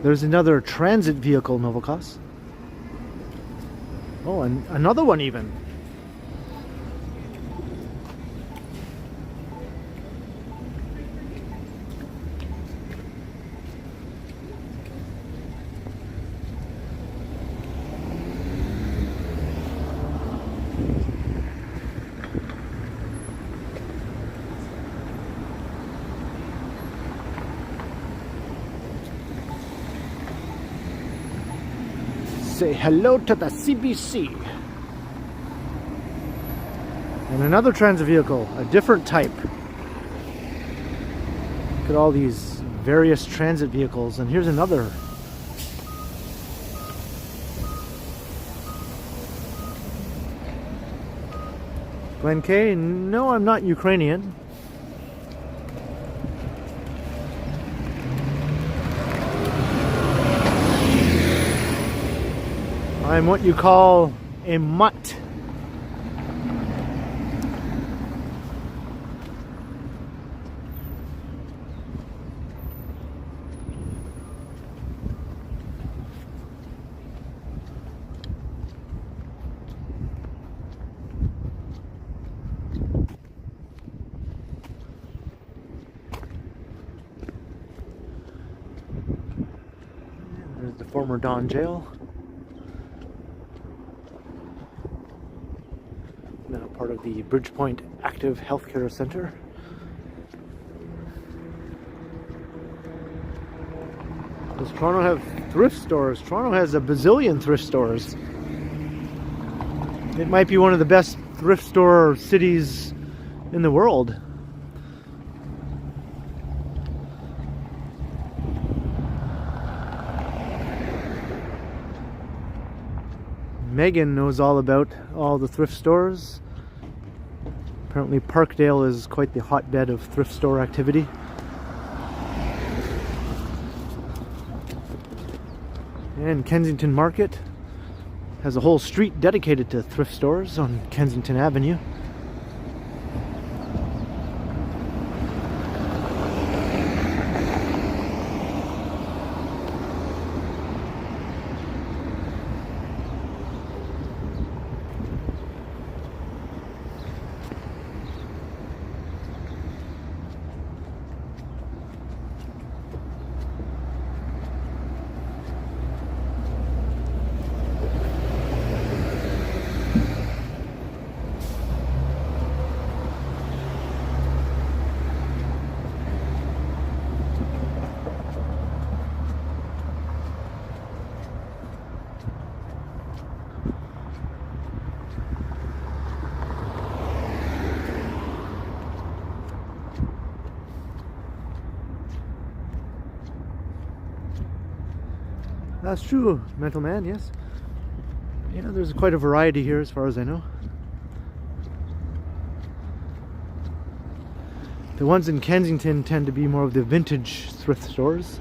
There's another transit vehicle, Novokos. Oh, and another one even. Say hello to the CBC. And another transit vehicle, a different type. Look at all these various transit vehicles, and here's another. Glen K, no, I'm not Ukrainian. I'm what you call a mutt. There's the former Don jail. Now part of the Bridgepoint Active Healthcare Center. Does Toronto have thrift stores? Toronto has a bazillion thrift stores. It might be one of the best thrift store cities in the world. Megan knows all about all the thrift stores. Apparently Parkdale is quite the hotbed of thrift store activity. And Kensington Market has a whole street dedicated to thrift stores on Kensington Avenue. That's true, Mental Man, yes. Yeah, there's quite a variety here as far as I know. The ones in Kensington tend to be more of the vintage thrift stores.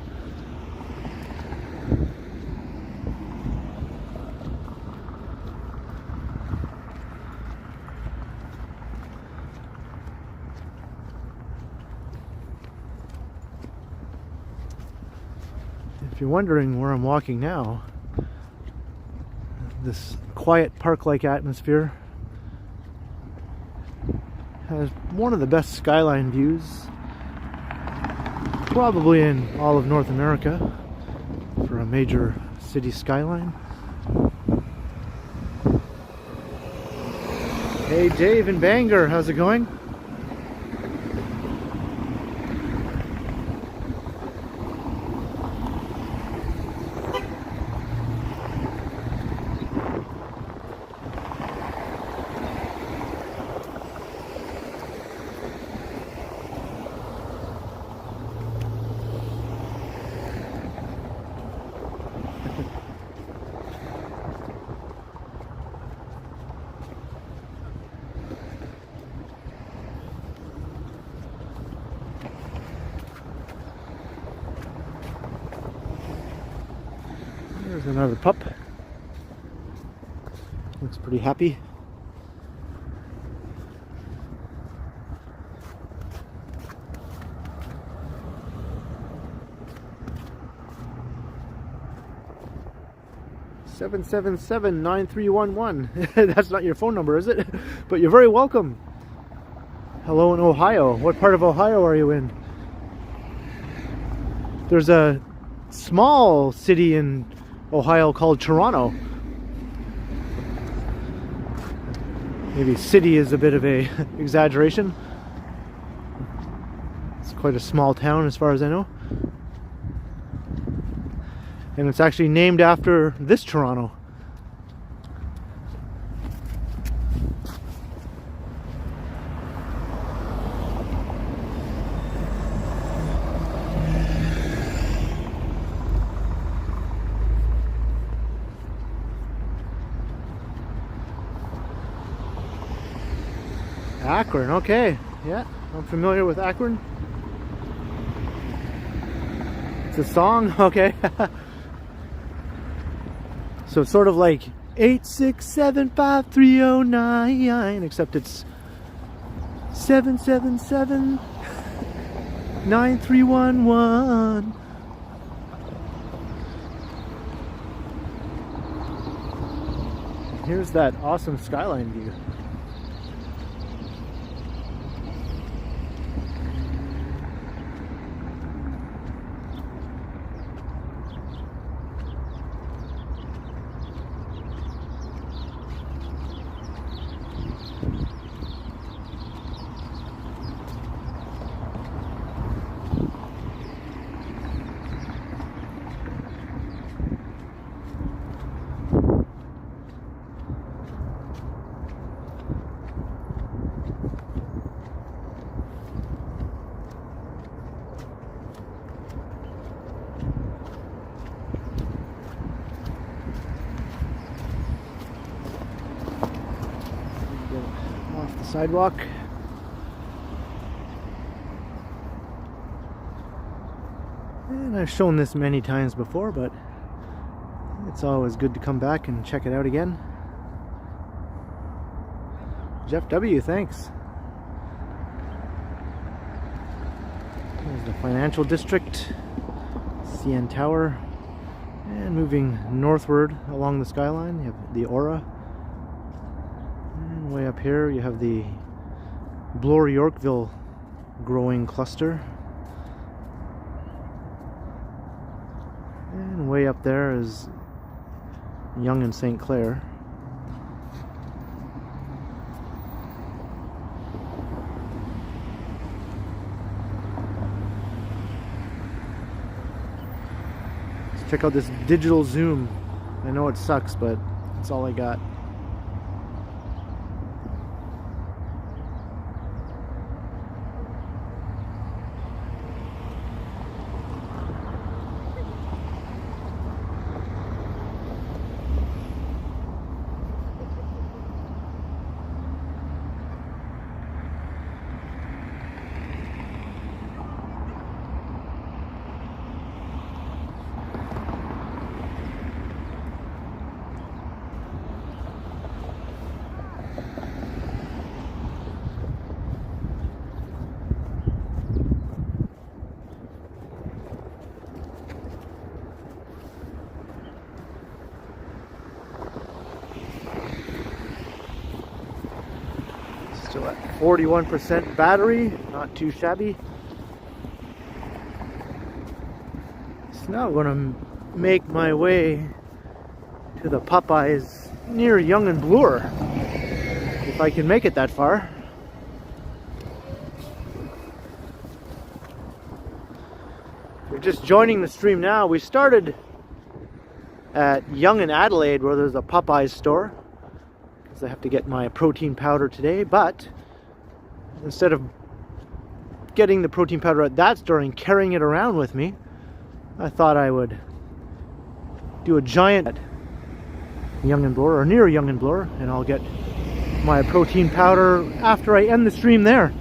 If you're wondering where I'm walking now, this quiet park-like atmosphere has one of the best skyline views probably in all of North America for a major city skyline. Hey Dave in Bangor, how's it going? There's another pup. Looks pretty happy. (777-9311). That's not your phone number, is it? But you're very welcome. Hello in Ohio. What part of Ohio are you in? There's a small city in Ohio called Toronto. Maybe city is a bit of a exaggeration. It's quite a small town as far as I know. And it's actually named after this Toronto. Akron, okay. Yeah, I'm familiar with Akron. It's a song, okay. So it's sort of like 8675309, except it's 777-9311. Here's that awesome skyline view. Off the sidewalk. And I've shown this many times before, but it's always good to come back and check it out again. Jeff W., thanks. There's the financial district, CN Tower, and moving northward along the skyline, you have the Aura. And way up here, you have the Bloor Yorkville growing cluster. And way up there is Yonge and St. Clair. Let's check out this digital zoom. I know it sucks, but it's all I got. So at 41% battery, not too shabby. So now I'm going to make my way to the Popeyes near Yonge and Bloor, if I can make it that far. If you're just joining the stream now, we started at Yonge and Adelaide, where there's a Popeyes store, because I have to get my protein powder today. But instead of getting the protein powder at that store and carrying it around with me, I thought I would do a giant at Yonge and Bloor, or near Yonge and Bloor, and I'll get my protein powder after I end the stream there.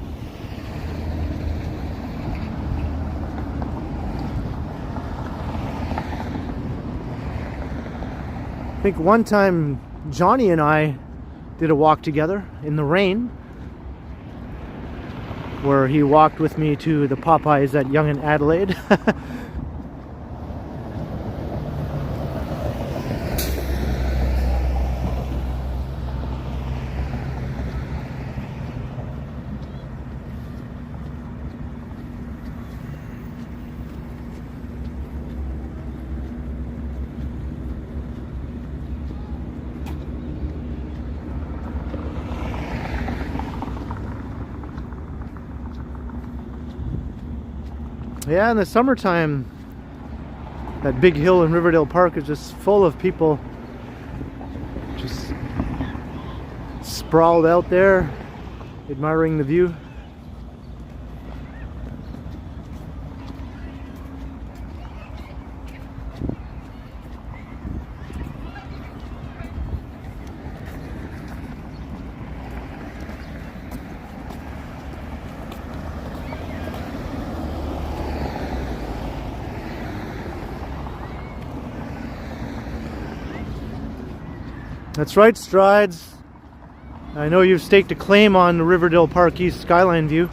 I think one time Johnny and I did a walk together in the rain, where he walked with me to the Popeyes at Yonge and Adelaide. Yeah, in the summertime, that big hill in Riverdale Park is just full of people just sprawled out there, admiring the view. That's right, Strides. I know you've staked a claim on the Riverdale Park East skyline view.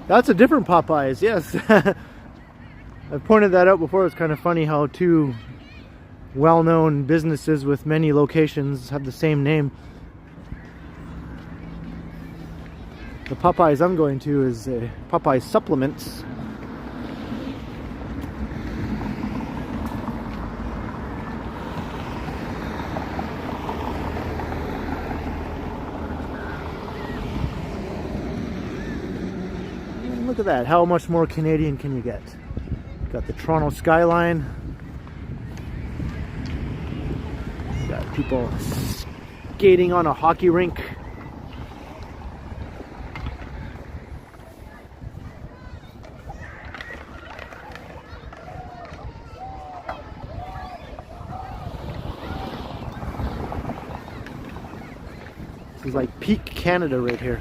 That's a different Popeyes, yes. I've pointed that out before. It's kind of funny how two well-known businesses with many locations have the same name. The Popeyes I'm going to is Popeyes Supplements. Look at that. How much more Canadian can you get? Got the Toronto skyline. Got people skating on a hockey rink. This is like peak Canada right here.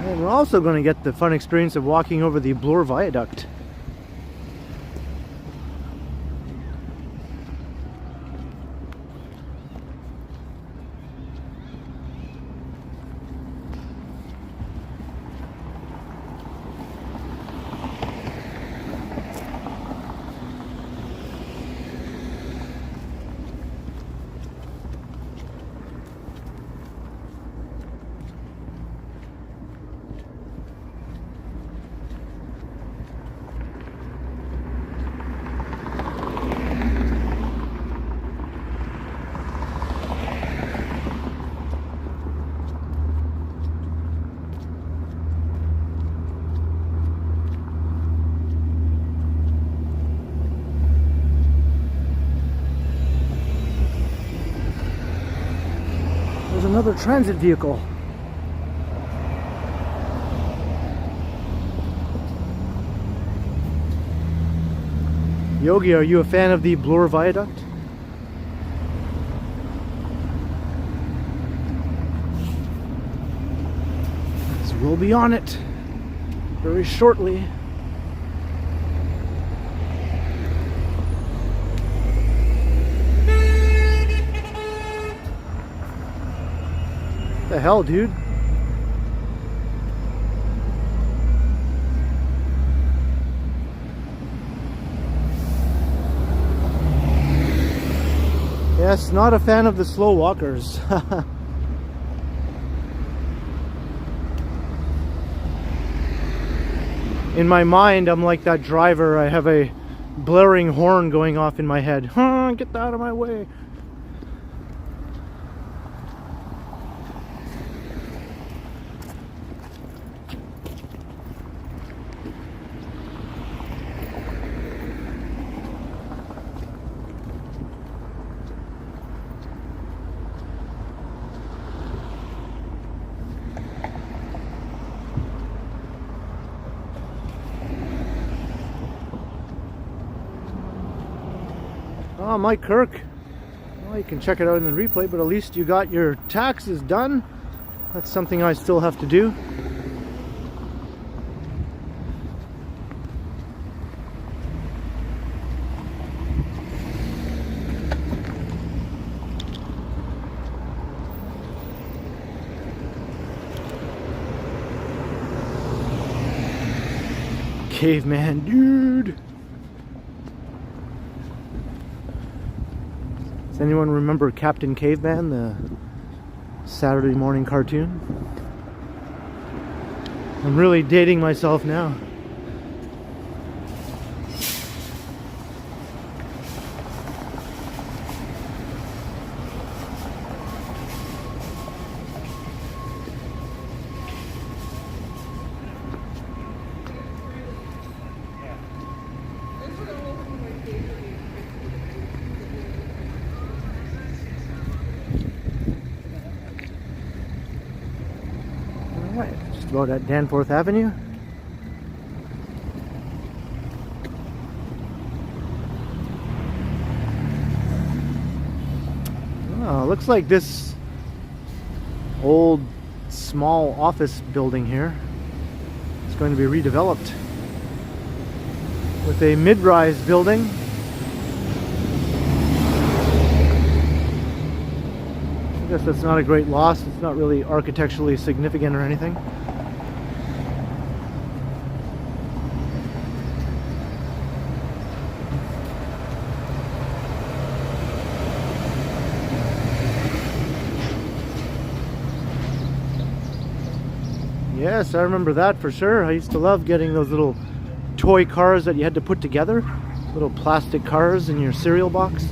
And we're also going to get the fun experience of walking over the Bloor Viaduct. another transit vehicle. Yogi, are you a fan of the Bloor Viaduct? So we'll be on it very shortly. What the hell, dude? Yes, not a fan of the slow walkers. In my mind, I'm like that driver. I have a blaring horn going off in my head. Huh, get out of my way. Oh, Mike Kirk. Well, you can check it out in the replay, but at least you got your taxes done. That's something I still have to do. Caveman dude. Does anyone remember Captain Caveman, the Saturday morning cartoon? I'm really dating myself now. Just about at Danforth Avenue. Oh, looks like this old small office building here is going to be redeveloped with a mid-rise building. I guess that's not a great loss. It's not really architecturally significant or anything. Yes, I remember that for sure. I used to love getting those little toy cars that you had to put together. Little plastic cars in your cereal box.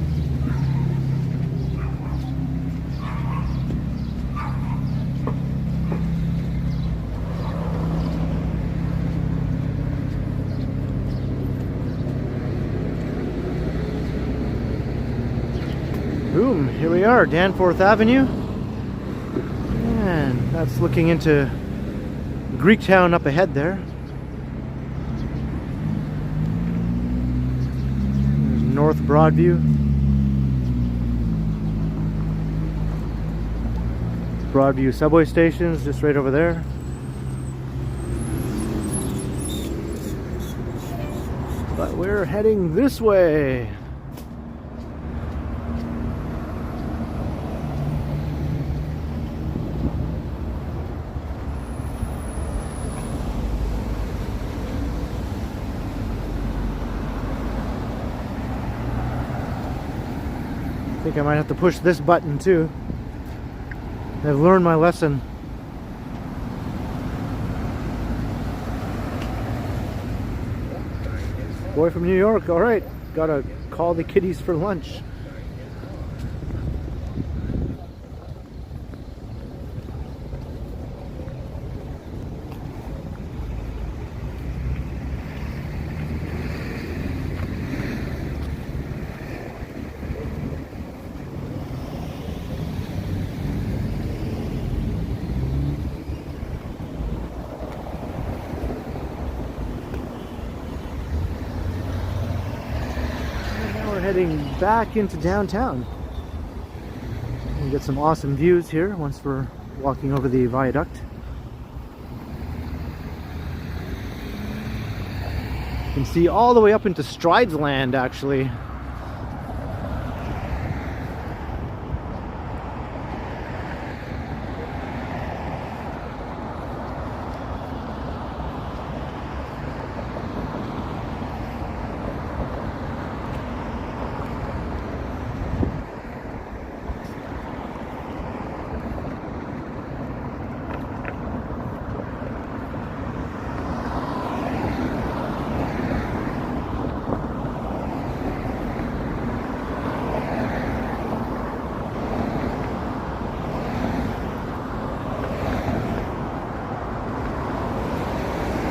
Boom, here we are, Danforth Avenue. And that's looking into Greektown up ahead there. There's North Broadview. Broadview subway station is just right over there. But we're heading this way. I think I might have to push this button too. I've learned my lesson. Boy from New York, alright. Gotta call the kiddies for lunch. we're heading back into downtown. We get some awesome views here once we're walking over the viaduct. You can see all the way up into Strides Land, actually.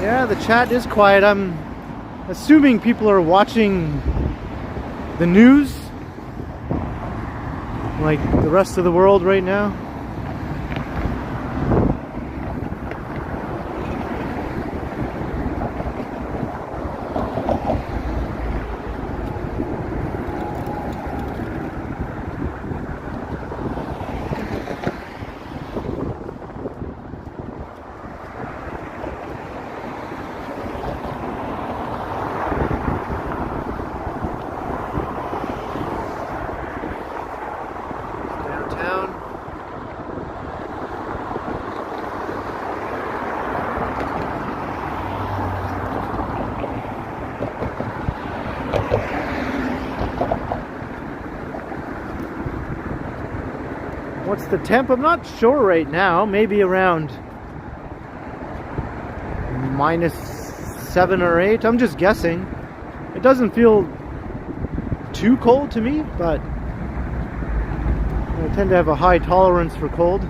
Yeah, the chat is quiet. I'm assuming people are watching the news like the rest of the world right now. What's the temp? I'm not sure right now. Maybe around -7 or 8. I'm just guessing. It doesn't feel too cold to me, but I tend to have a high tolerance for cold.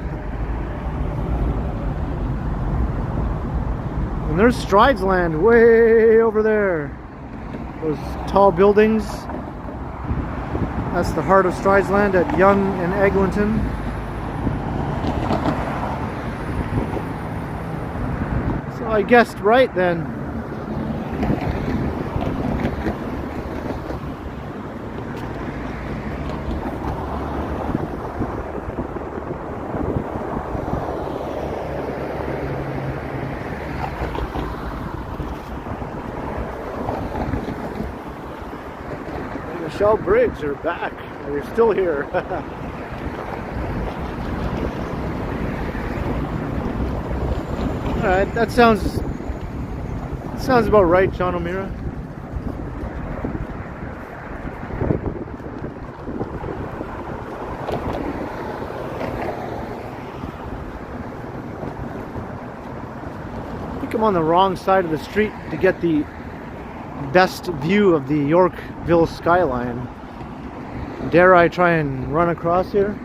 And there's Strides Land way over there. Those tall buildings. That's the heart of Strides Land at Yonge and Eglinton. So I guessed right then. Michelle Briggs are back. They're still here. Alright, that sounds about right, John O'Meara. I think I'm on the wrong side of the street to get the best view of the Yorkville skyline. Dare I try and run across here?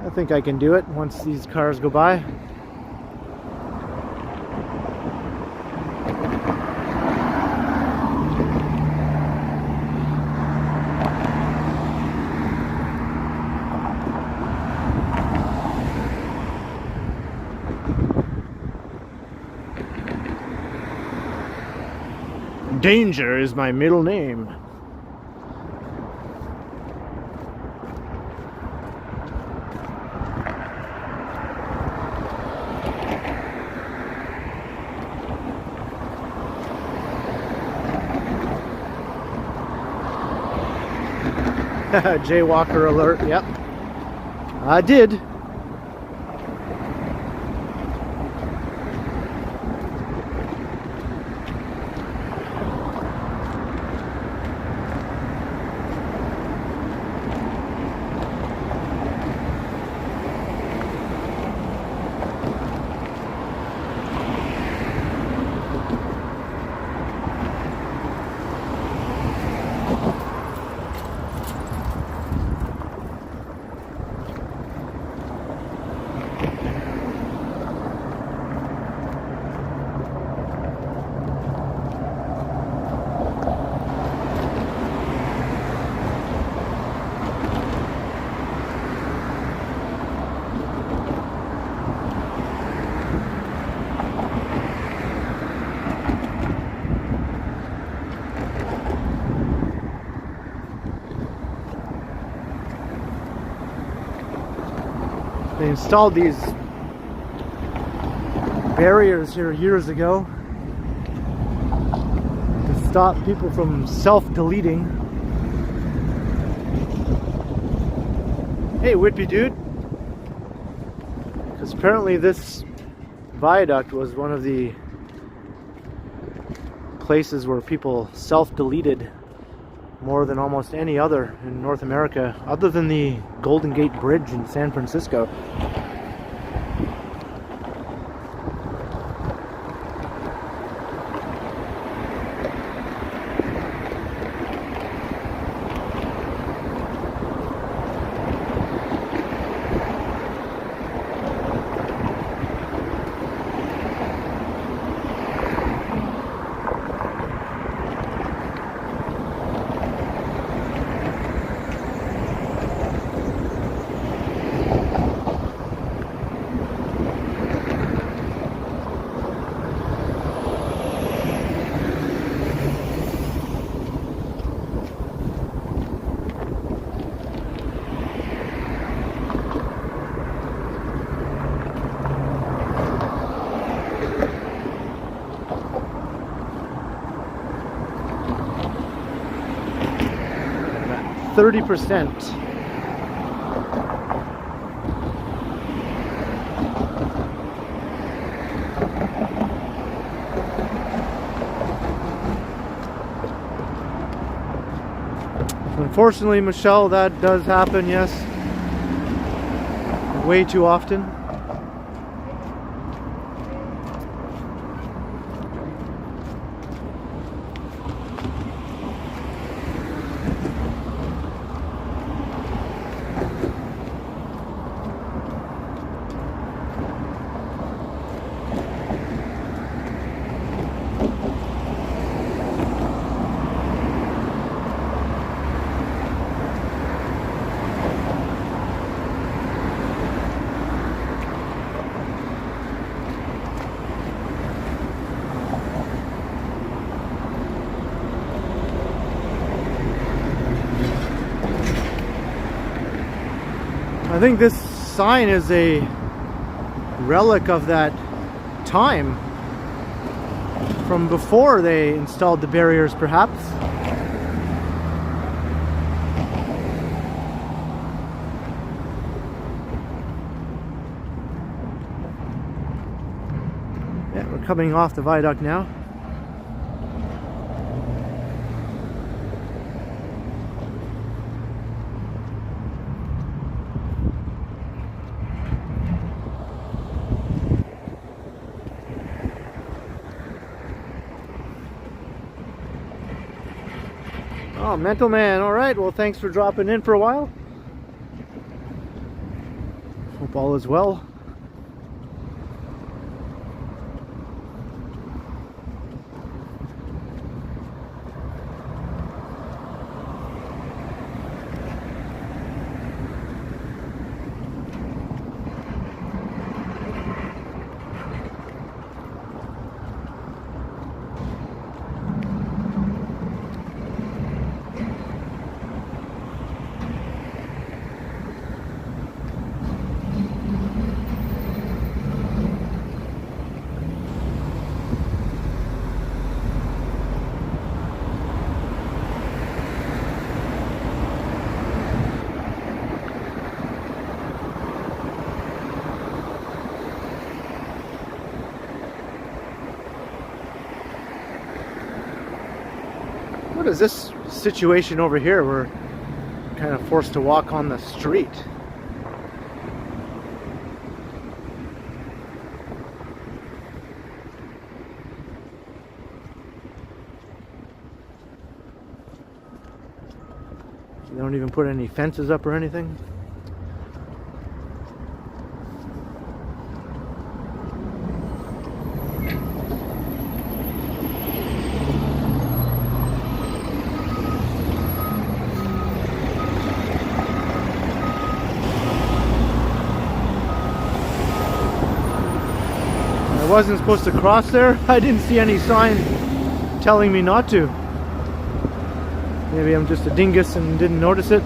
I think I can do it once these cars go by. Danger is my middle name. Jaywalker alert, yep. I did. They installed these barriers here years ago to stop people from self-deleting. Hey, Whitby dude. Because apparently this viaduct was one of the places where people self-deleted more than almost any other in North America, other than the Golden Gate Bridge in San Francisco. About 30%. Unfortunately, Michelle, that does happen, yes. Way too often. I think this sign is a relic of that time from before they installed the barriers, perhaps. Yeah, we're coming off the viaduct now. Oh, Mental Man, alright, well thanks for dropping in for a while. Hope all is well. What is this situation over here? We're kind of forced to walk on the street. They don't even put any fences up or anything. I wasn't supposed to cross there. I didn't see any sign telling me not to. Maybe I'm just a dingus and didn't notice it.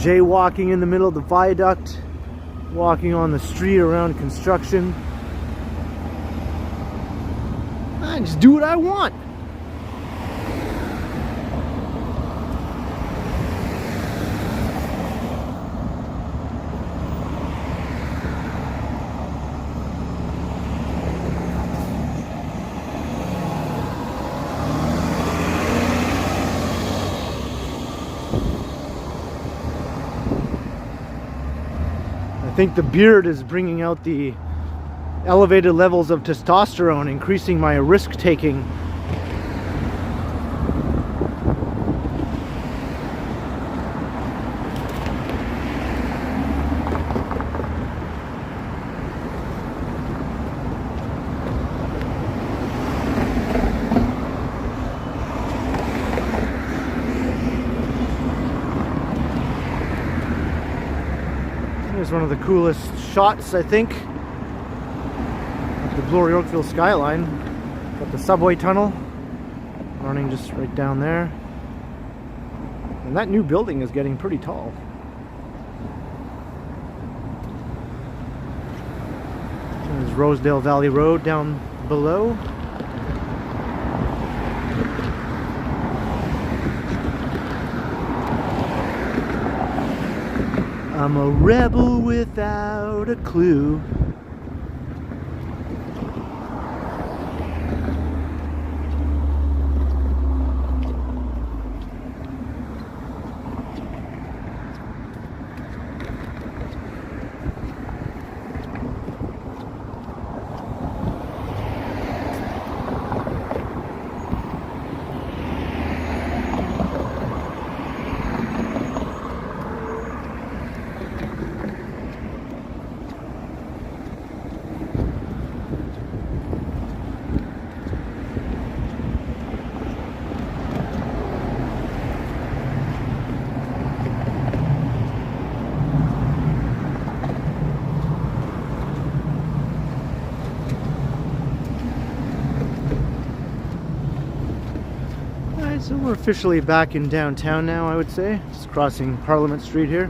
jaywalking in the middle of the viaduct, walking on the street around construction. I just do what I want. I think the beard is bringing out the elevated levels of testosterone, increasing my risk taking. Here's one of the coolest shots, I think, of the Bloor Yorkville skyline. Got the subway tunnel running just right down there. And that new building is getting pretty tall. There's Rosedale Valley Road down below. I'm a rebel without a clue. So we're officially back in downtown now, I would say. Just crossing Parliament Street here.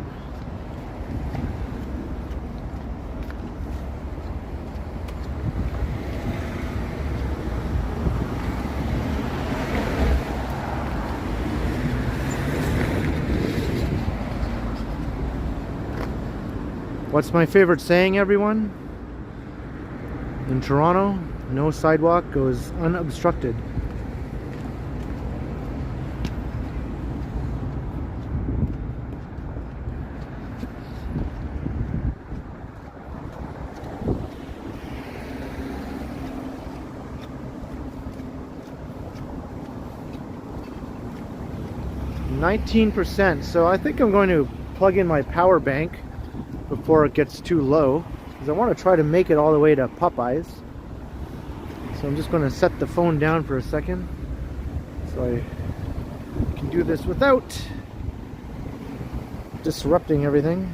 What's my favorite saying, everyone? In Toronto, no sidewalk goes unobstructed. %, so I think I'm going to plug in my power bank before it gets too low, because I want to try to make it all the way to Popeyes. So I'm just going to set the phone down for a second so I can do this without disrupting everything.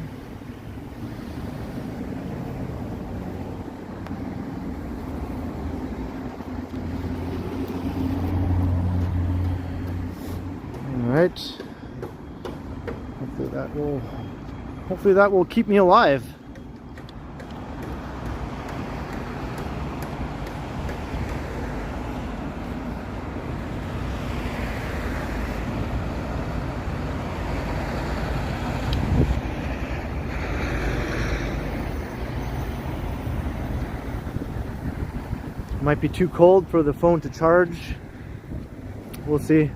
Alright. Hopefully that will keep me alive. Might be too cold for the phone to charge. We'll see.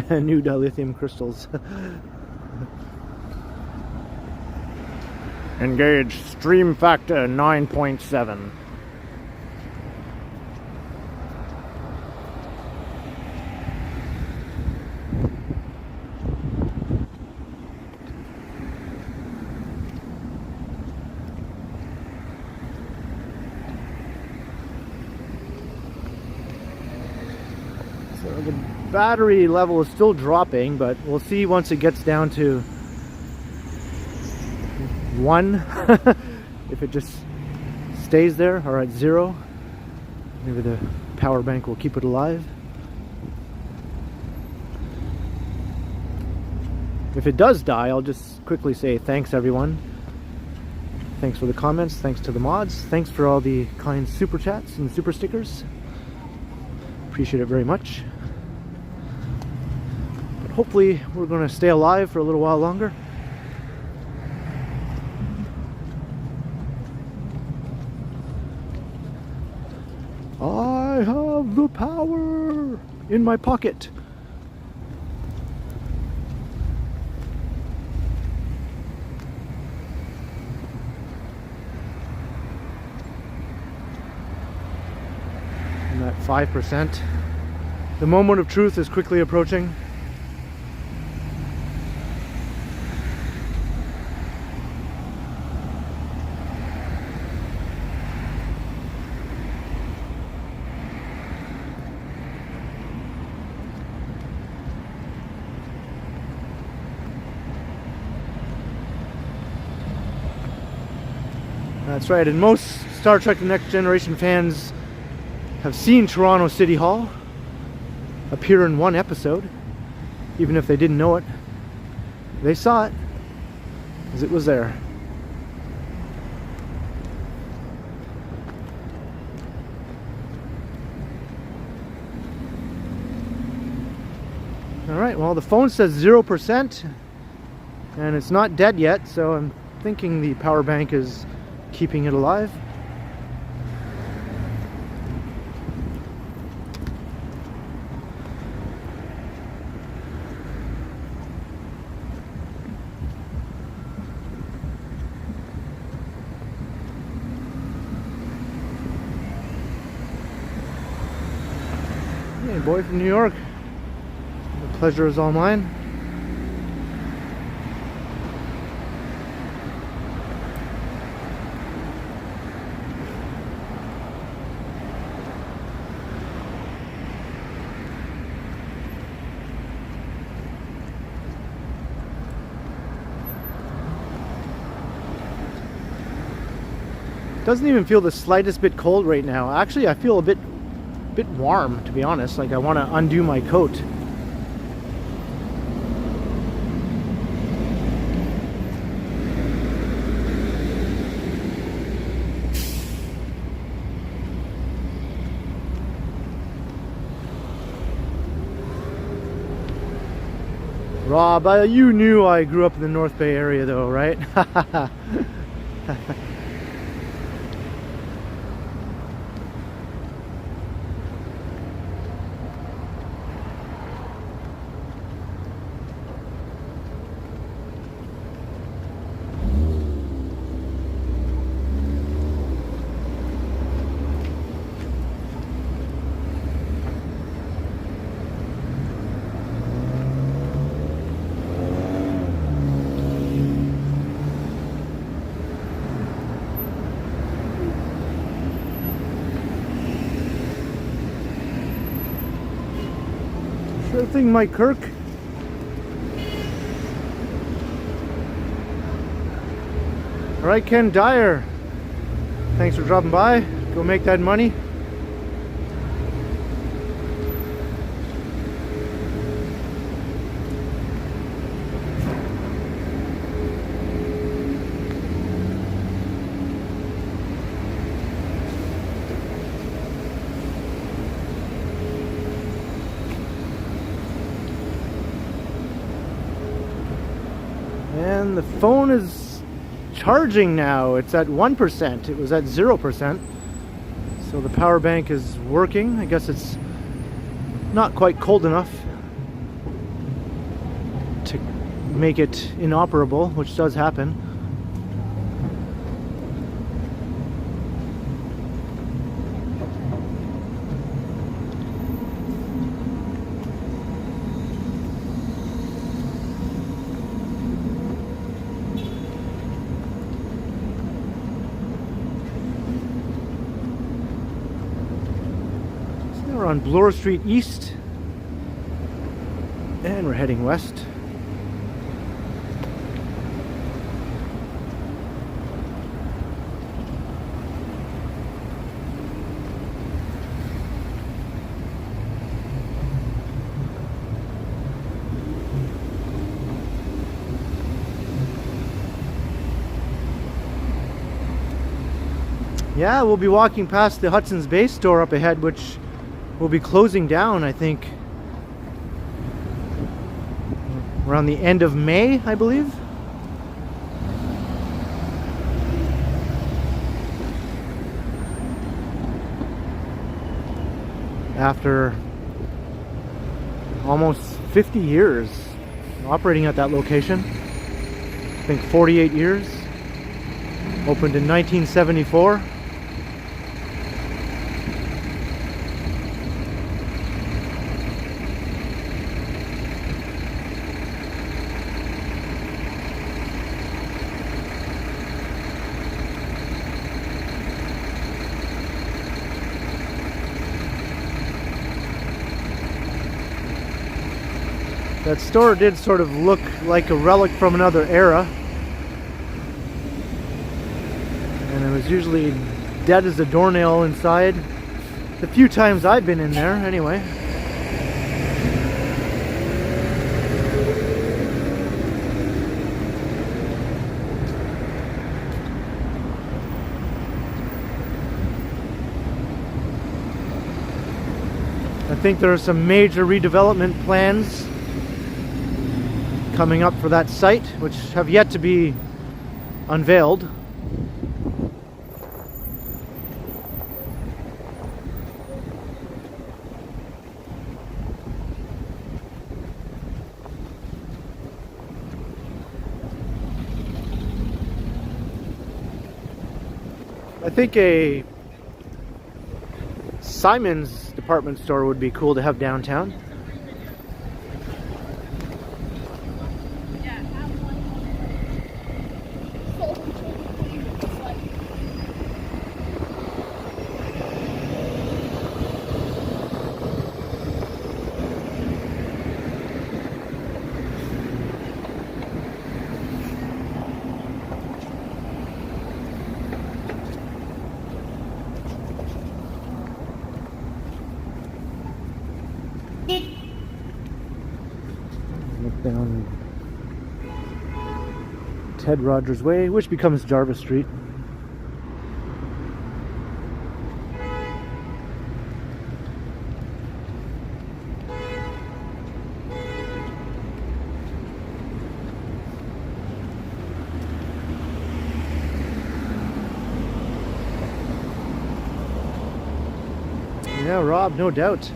New dilithium crystals. Engage stream factor 9.7. So the battery level is still dropping, but we'll see once it gets down to 1 if it just stays there or at 0. Maybe the power bank will keep it alive. If it does die, I'll just quickly say thanks everyone. Thanks for the comments, thanks to the mods, thanks for all the kind super chats and super stickers. Appreciate it very much. But hopefully we're going to stay alive for a little while longer. I have the power in my pocket. I'm at 5%. The moment of truth is quickly approaching. That's right, and most Star Trek The Next Generation fans have seen Toronto City Hall appear in one episode, even if they didn't know it. They saw it, as it was there. Alright, well the phone says 0%, and it's not dead yet, so I'm thinking the power bank is keeping it alive. Hey, boy from New York. The pleasure is all mine. Doesn't even feel the slightest bit cold right now. Actually, I feel a bit warm, to be honest. Like I want to undo my coat. Rob, you knew I grew up in the North Bay area though, right? Sure thing, Mike Kirk. Alright, Ken Dyer. Thanks for dropping by. Go make that money. And the phone is charging now. It's at 1%. It was at 0%. So the power bank is working. I guess it's not quite cold enough to make it inoperable, which does happen. We're on Bloor Street East, and we're heading west. Yeah, we'll be walking past the Hudson's Bay store up ahead, which will be closing down, I think, around the end of May, I believe. After almost 50 years operating at that location. I think 48 years. Opened in 1974. That store did sort of look like a relic from another era. And it was usually dead as a doornail inside. The few times I've been in there, anyway. I think there are some major redevelopment plans coming up for that site, which have yet to be unveiled. I think a Simon's department store would be cool to have downtown. Down Ted Rogers Way, which becomes Jarvis Street. Yeah, Rob, no doubt.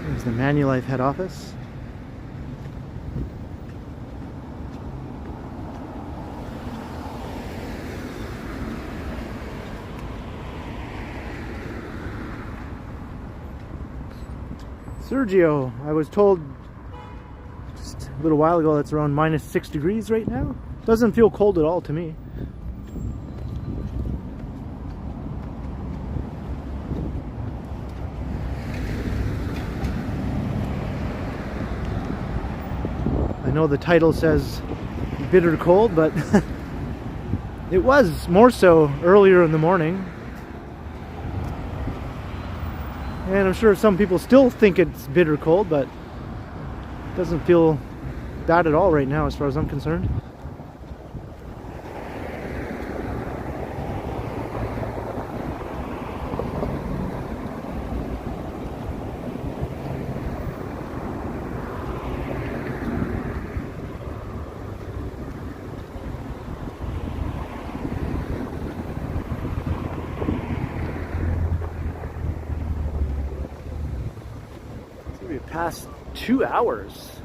There's the Manulife head office. Sergio, I was told just a little while ago that's around -6 degrees right now. Doesn't feel cold at all to me. I know the title says bitter cold, but it was more so earlier in the morning. And I'm sure some people still think it's bitter cold, but it doesn't feel bad at all right now as far as I'm concerned. Past 2 hours.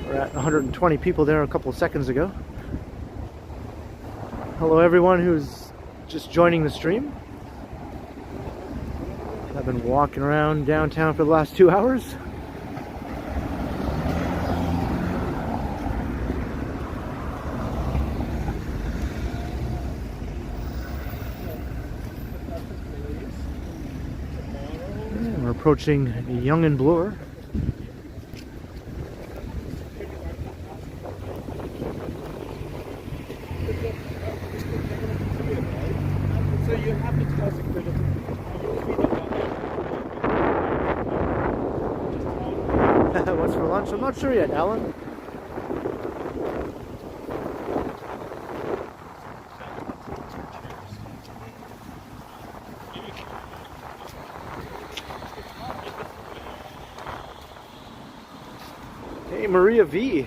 We're at 120 people there a couple of seconds ago. Hello everyone who's just joining the stream. I've been walking around downtown for the last 2 hours. approaching Young and Bloor. So you have to tell us What's for lunch? I'm not sure yet, Alan. Hey, Maria V.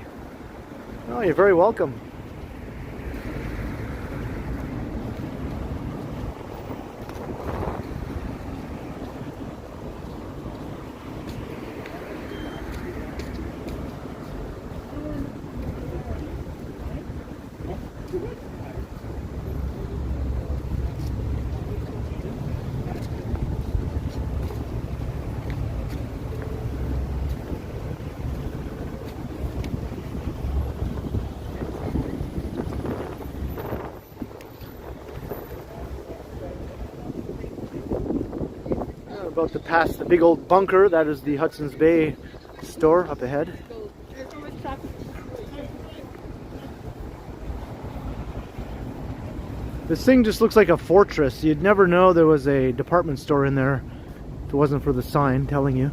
Oh, you're very welcome. About to pass the big old bunker. That is the Hudson's Bay store up ahead. This thing just looks like a fortress. You'd never know there was a department store in there if it wasn't for the sign telling you.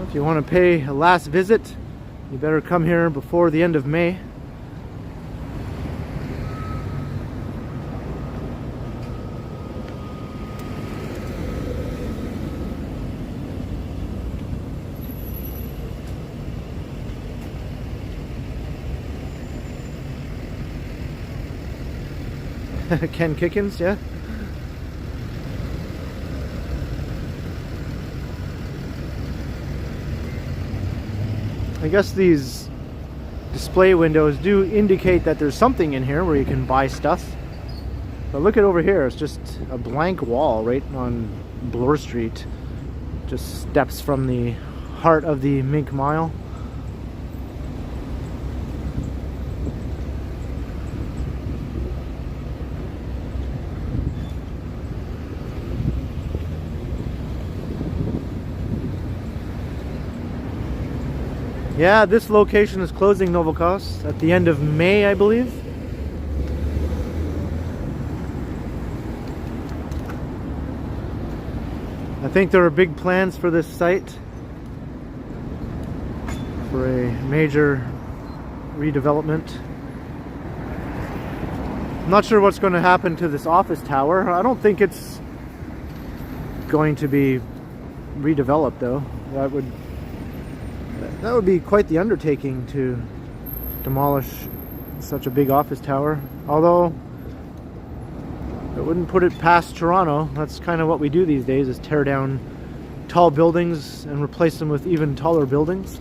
If you want to pay a last visit, you better come here before the end of May. Ken Kickens, yeah. I guess these display windows do indicate that there's something in here where you can buy stuff. But look at over here, it's just a blank wall right on Bloor Street. Just steps from the heart of the Mink Mile. Yeah, this location is closing, Novokos, at the end of May, I believe. I think there are big plans for this site for a major redevelopment. I'm not sure what's going to happen to this office tower. I don't think it's going to be redeveloped, though. That would be quite the undertaking to demolish such a big office tower. Although, I wouldn't put it past Toronto. That's kind of what we do these days, is tear down tall buildings and replace them with even taller buildings.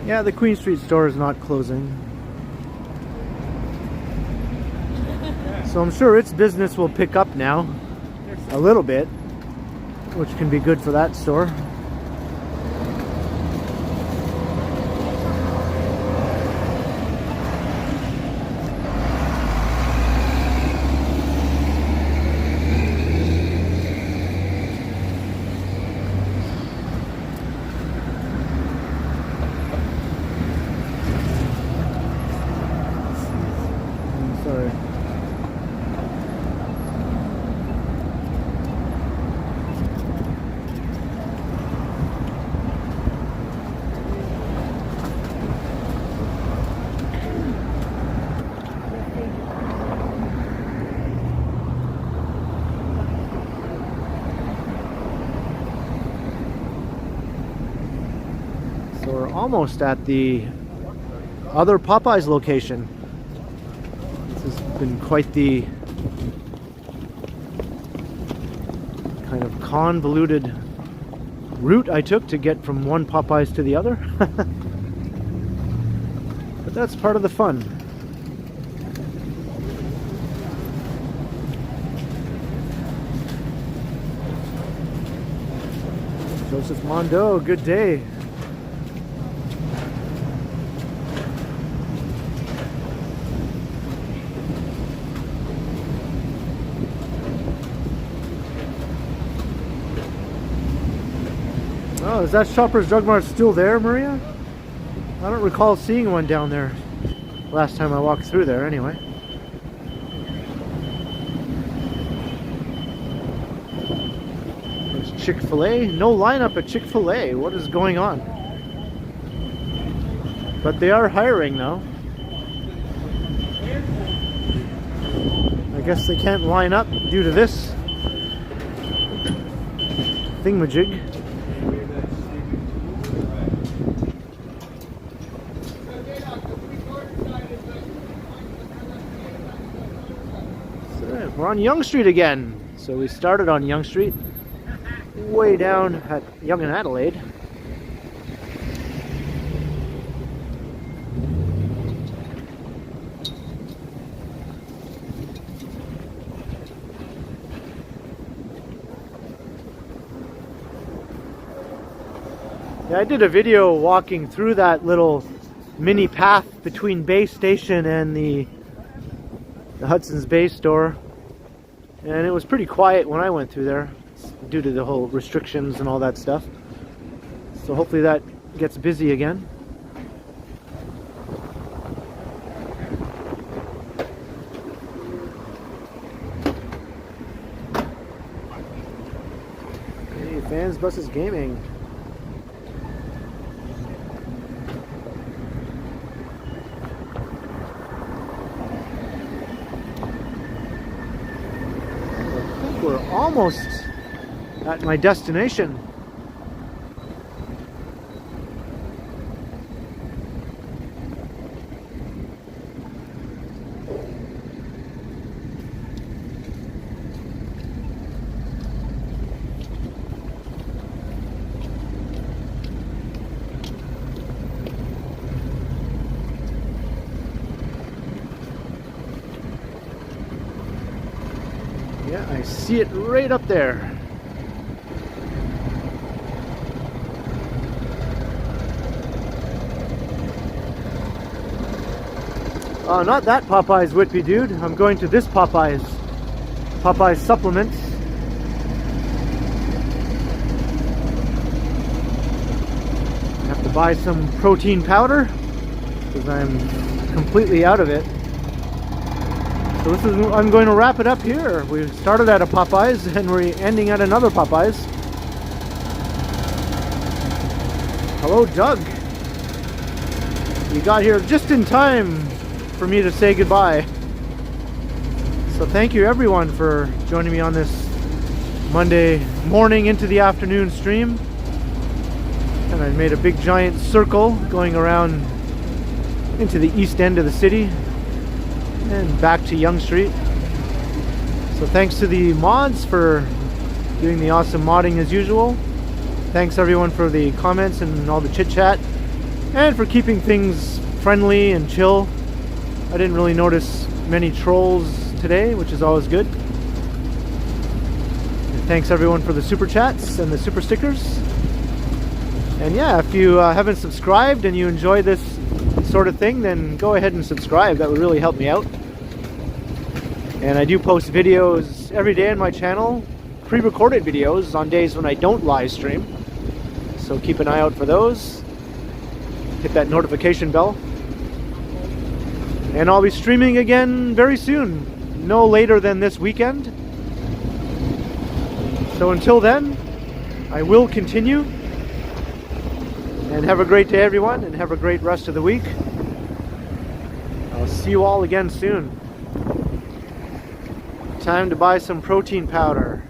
Yeah, the Queen Street store is not closing. So I'm sure its business will pick up now a little bit, which can be good for that store. So we're almost at the other Popeyes location. This has been quite the kind of convoluted route I took to get from one Popeyes to the other. But that's part of the fun. Joseph Mondo, good day. Oh, is that Shoppers Drug Mart still there, Maria? I don't recall seeing one down there last time I walked through there anyway. There's Chick-fil-A. No lineup at Chick-fil-A. What is going on? But they are hiring though. I guess they can't line up due to this thingamajig. We're on Yonge Street again. So we started on Yonge Street, way down at Yonge and Adelaide. Yeah, I did a video walking through that little mini path between Bay Station and the Hudson's Bay store. And it was pretty quiet when I went through there due to the whole restrictions and all that stuff. So hopefully that gets busy again. Hey, Fans Buses Gaming. We're almost at my destination. Yeah, I see it right up there. Not that Popeyes Whitby, dude. I'm going to this Popeyes. Popeyes Supplements. I have to buy some protein powder because I'm completely out of it. So this is, I'm going to wrap it up here. We started at a Popeyes and we're ending at another Popeyes. Hello, Doug. You got here just in time for me to say goodbye. So thank you everyone for joining me on this Monday morning into the afternoon stream. And I made a big giant circle going around into the east end of the city and back to Yonge Street. So thanks to the mods for doing the awesome modding as usual. Thanks everyone for the comments and all the chit chat, and for keeping things friendly and chill. I didn't really notice many trolls today, which is always good. And thanks everyone for the super chats and the super stickers. And yeah, if you haven't subscribed and you enjoy this sort of thing, then go ahead and subscribe. That would really help me out. And I do post videos every day on my channel, pre-recorded videos on days when I don't live stream. So keep an eye out for those. Hit that notification bell. And I'll be streaming again very soon, no later than this weekend. So until then, I will continue. And have a great day everyone, and have a great rest of the week. I'll see you all again soon. Time to buy some protein powder.